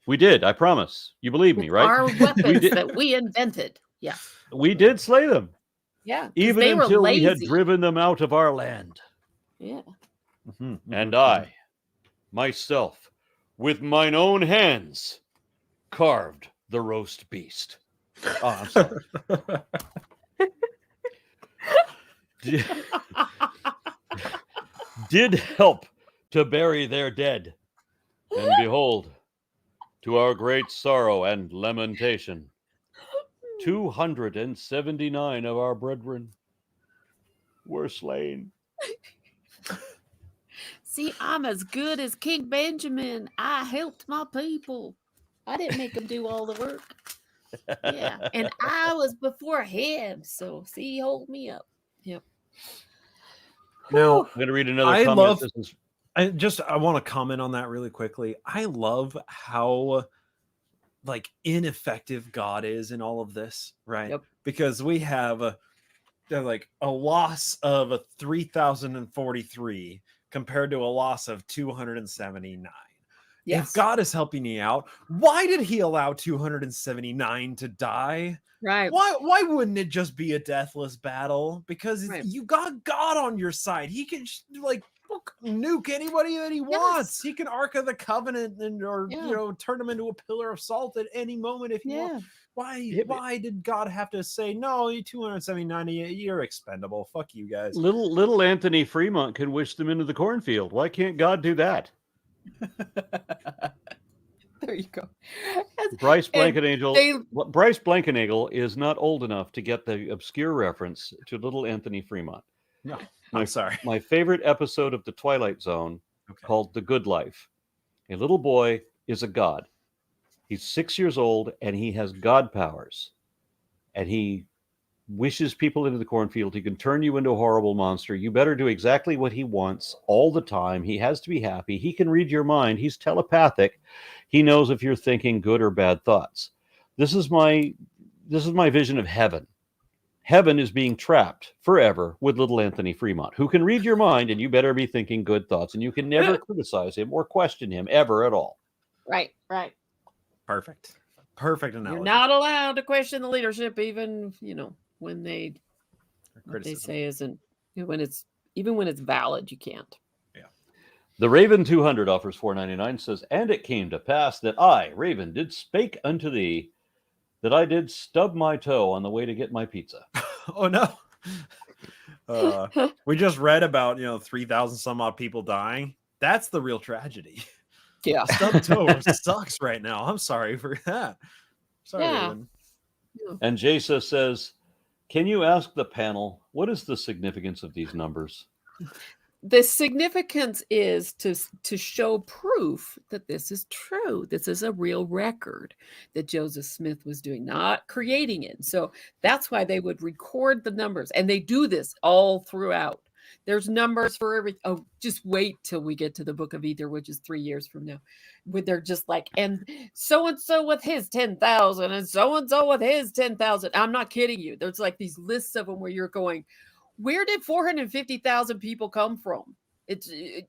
We did, I promise. You believe me, right? Our weapons that we invented. Yeah. We did slay them. Yeah. Even they were until we had lazy. driven them out of our land. Yeah. And I, myself, with mine own hands, carved the roast beast. Oh, I'm sorry. Did help to bury their dead. And behold, to our great sorrow and lamentation, 279 of our brethren were slain. See, I'm as good as King Benjamin. I helped my people. I didn't make them do all the work. Yeah. And I was before him. So, see, hold me up. Yep. Now, I'm going to read another I comment. love- I want to comment on that really quickly. I love how ineffective God is in all of this, right? Yep. Because we have a loss of 3,043 compared to a loss of 279. Yes. If God is helping me out, why did he allow 279 to die? Right. Why wouldn't it just be a deathless battle? Because Right. you got God on your side. He can nuke anybody that he wants. He can Ark of the Covenant turn him into a pillar of salt at any moment if he wants. Why did God have to say no? You 279, you're expendable. Fuck you guys. Little Anthony Fremont can wish them into the cornfield. Why can't God do that? There you go. Bryce Blankenagel is not old enough to get the obscure reference to little Anthony Fremont. No, I'm sorry. My favorite episode of The Twilight Zone, called The Good Life. A little boy is a god. He's 6 years old and he has god powers. And he wishes people into the cornfield. He can turn you into a horrible monster. You better do exactly what he wants all the time. He has to be happy. He can read your mind. He's telepathic. He knows if you're thinking good or bad thoughts. This is my vision of heaven. Heaven is being trapped forever with little Anthony Fremont, who can read your mind, and you better be thinking good thoughts, and you can never criticize him or question him ever at all. Right. Perfect analogy. You're not allowed to question the leadership, even when what they say isn't when it's valid. You can't. The Raven 200 offers $4.99, says, and it came to pass that I, Raven, did spake unto thee that I did stub my toe on the way to get my pizza. Oh no. We just read about 3,000 some odd people dying. That's the real tragedy. Yeah. Stub toe sucks right now. I'm sorry for that. Sorry, Raven. And Jasa says, can you ask the panel, what is the significance of these numbers? The significance is to show proof that this is true. This is a real record that Joseph Smith was doing, not creating it. So that's why they would record the numbers. And they do this all throughout. There's numbers for every. Oh, just wait till we get to the book of Ether, which is 3 years from now. Where they're just like, and so with his 10,000 and so with his 10,000. I'm not kidding you. There's like these lists of them where you're going, where did 450,000 people come from?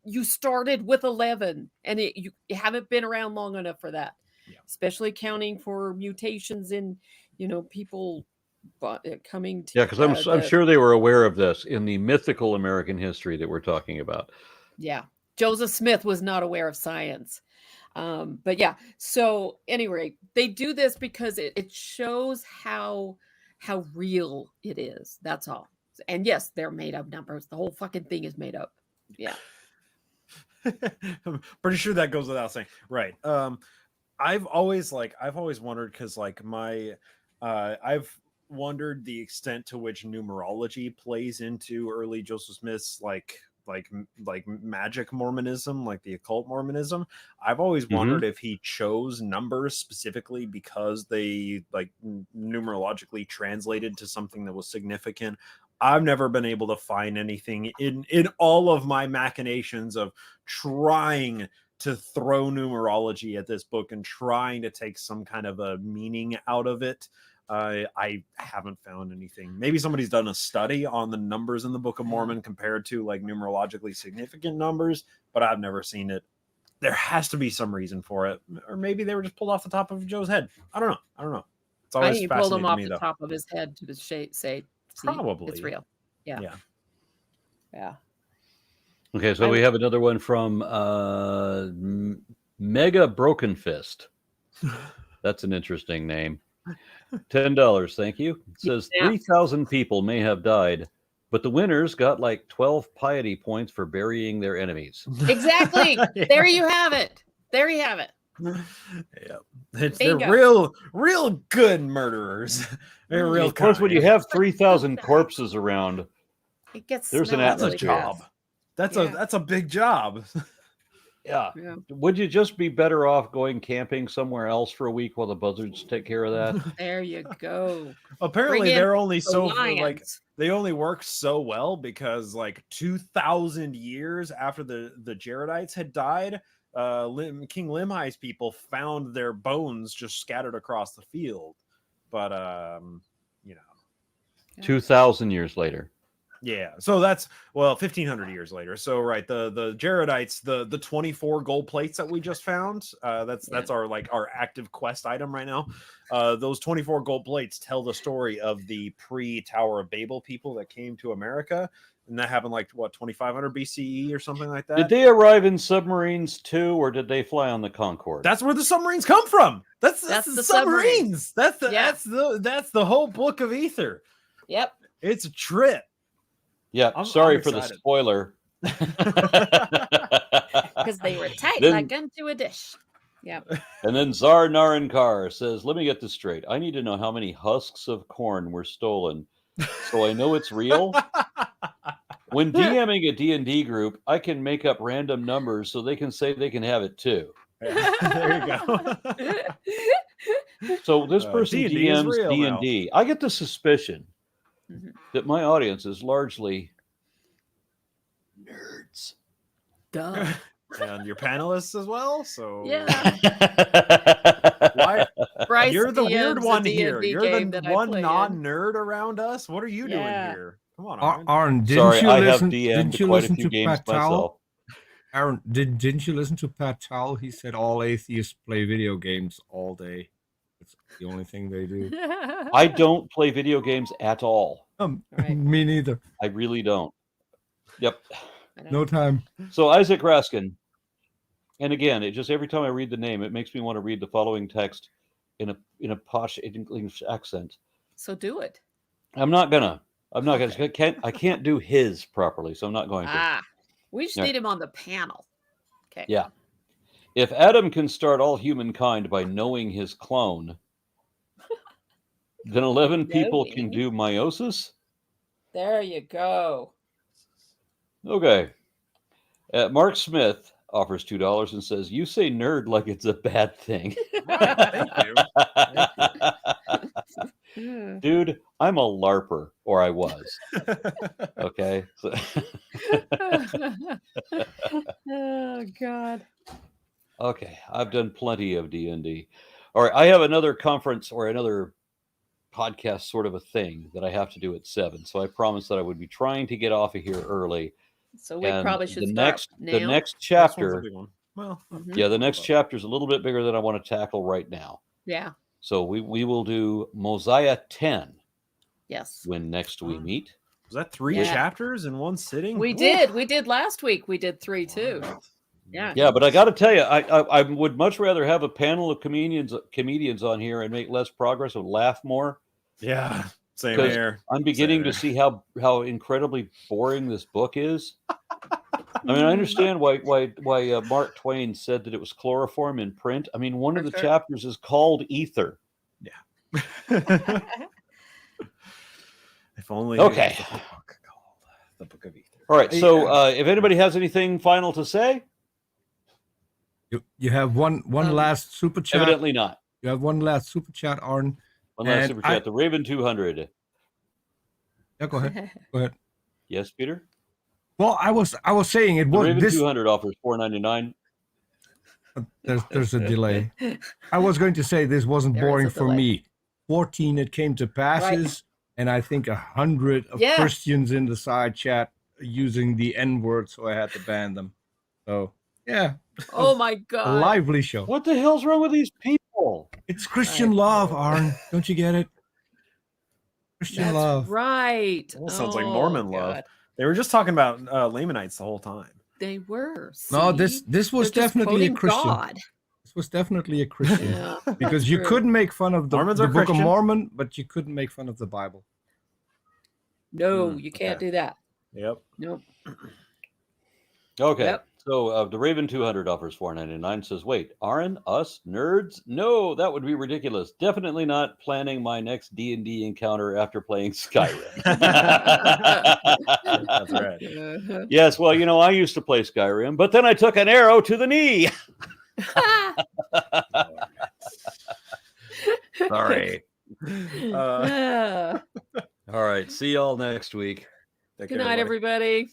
You started with 11, and you haven't been around long enough for that. Yeah. Especially counting for mutations in, people coming to. Yeah, because I'm sure they were aware of this in the mythical American history that we're talking about. Yeah, Joseph Smith was not aware of science. But yeah, so anyway, they do this because it shows how real it is. That's all. And yes, they're made up numbers. The whole fucking thing is made up. Yeah. I'm pretty sure that goes without saying. Right. I've always wondered, because I've wondered the extent to which numerology plays into early Joseph Smith's magic Mormonism, like the occult Mormonism. I've always wondered if he chose numbers specifically because they like numerologically translated to something that was significant. I've never been able to find anything in all of my machinations of trying to throw numerology at this book and trying to take some kind of a meaning out of it. I haven't found anything. Maybe somebody's done a study on the numbers in the Book of Mormon compared to like numerologically significant numbers, but I've never seen it. There has to be some reason for it, or maybe they were just pulled off the top of Joe's head. I don't know. It's always he pulled them fascinated off me, the though. top of his head to say, "See, Probably it's real." Yeah. Okay, so we have another one from Mega Broken Fist. That's an interesting name. $10, thank you. It says 3,000 people may have died, but the winners got like 12 piety points for burying their enemies. Exactly. There you have it. Yeah, they're real good murderers. They're real. Of course, when you have 3,000 corpses around, there's an atmosphere. Job. That's a big job. Yeah. Would you just be better off going camping somewhere else for a week while the buzzards take care of that? There you go. Apparently, they're only so lions. they only work so well because 2,000 years after the Jaredites had died, King Limhi's people found their bones just scattered across the field. But 2,000 years later. Yeah, so that's 1,500 years later. So the Jaredites, the 24 gold plates that we just found, that's our active quest item right now. Those 24 gold plates tell the story of the pre-Tower of Babel people that came to America, and that happened 2,500 BCE or something like that. Did they arrive in submarines too, or did they fly on the Concorde? That's where the submarines come from. That's the submarines. That's the whole Book of Ether. Yep, it's a trip. Yeah, sorry for the spoiler. Because they were tight like into a dish. Yep. And then Tsar Narankar says, let me get this straight. I need to know how many husks of corn were stolen so I know it's real. When DMing a D&D group, I can make up random numbers so they can say they can have it too. There you go. So this person D&D DMs D&D. I get the suspicion that my audience is largely nerds. Duh. And your panelists as well. So Bryce, you're the weird one D&D here. You're the one non-nerd in. around us. What are you doing here? Come on, Aaron. Aaron, didn't you listen to Pat Towell? Aaron, didn't you listen to Pat Towell? He said all atheists play video games all day. It's the only thing they do. I don't play video games at all. Me neither. I really don't. Yep. No time. So Isaac Raskin, and again, it just every time I read the name, it makes me want to read the following text in a posh English accent. So do it. I'm not gonna. I can't do his properly, so I'm not going to. We just need him on the panel. Okay. Yeah. If Adam can start all humankind by knowing his clone, then 11 people can do meiosis? There you go. Okay. Mark Smith offers $2 and says, you say nerd like it's a bad thing. Thank you. Dude, I'm a LARPer, or I was. Okay. So oh, God. Okay, I've done plenty of D&D. All right, I have another conference or another podcast sort of a thing that I have to do at 7. So I promised that I would be trying to get off of here early. So we probably should start now. The next chapter. Well, yeah, the next chapter is a little bit bigger than I want to tackle right now. Yeah. So we will do Mosiah 10. Yes. When next we meet. Was that 3 chapters in one sitting? We did. We did last week. We did 3 too. Yeah. Yeah, but I got to tell you, I would much rather have a panel of comedians on here and make less progress and laugh more. Yeah, same here. I'm beginning to see how incredibly boring this book is. I mean, I understand why Mark Twain said that it was chloroform in print. I mean, one of the chapters is called Ether. Yeah. If only. Okay. The book of Ether. All right. So if anybody has anything final to say, you have one last super chat. evidently not. You have one last super chat, Arn. One last super chat. The Raven 200. Yeah, go ahead. Go ahead. Yes, Peter. Well, I was saying it The was Raven this. 200 offers $4.99. There's a delay. I was going to say this wasn't boring for me. 14 it came to passes, and I think 100 of Christians in the side chat using the N word, so I had to ban them. So yeah. Oh my God. A lively show. What the hell's wrong with these people? It's Christian love, Arn. Don't you get it? Christian love. Right. Well, sounds like Mormon love. They were just talking about Lamanites the whole time. They were. No, this was definitely a Christian. God. This was definitely a Christian. Because you couldn't make fun of the Book of Mormon, but you couldn't make fun of the Bible. No, you can't do that. Yep. Nope. Okay. Yep. So the Raven 200 offers $4.99. Says, wait, aren't us nerds? No, that would be ridiculous. Definitely not planning my next D&D encounter after playing Skyrim. That's right. Yes, well, you know, I used to play Skyrim, but then I took an arrow to the knee. Sorry. All right. See y'all next week. Good night, everybody.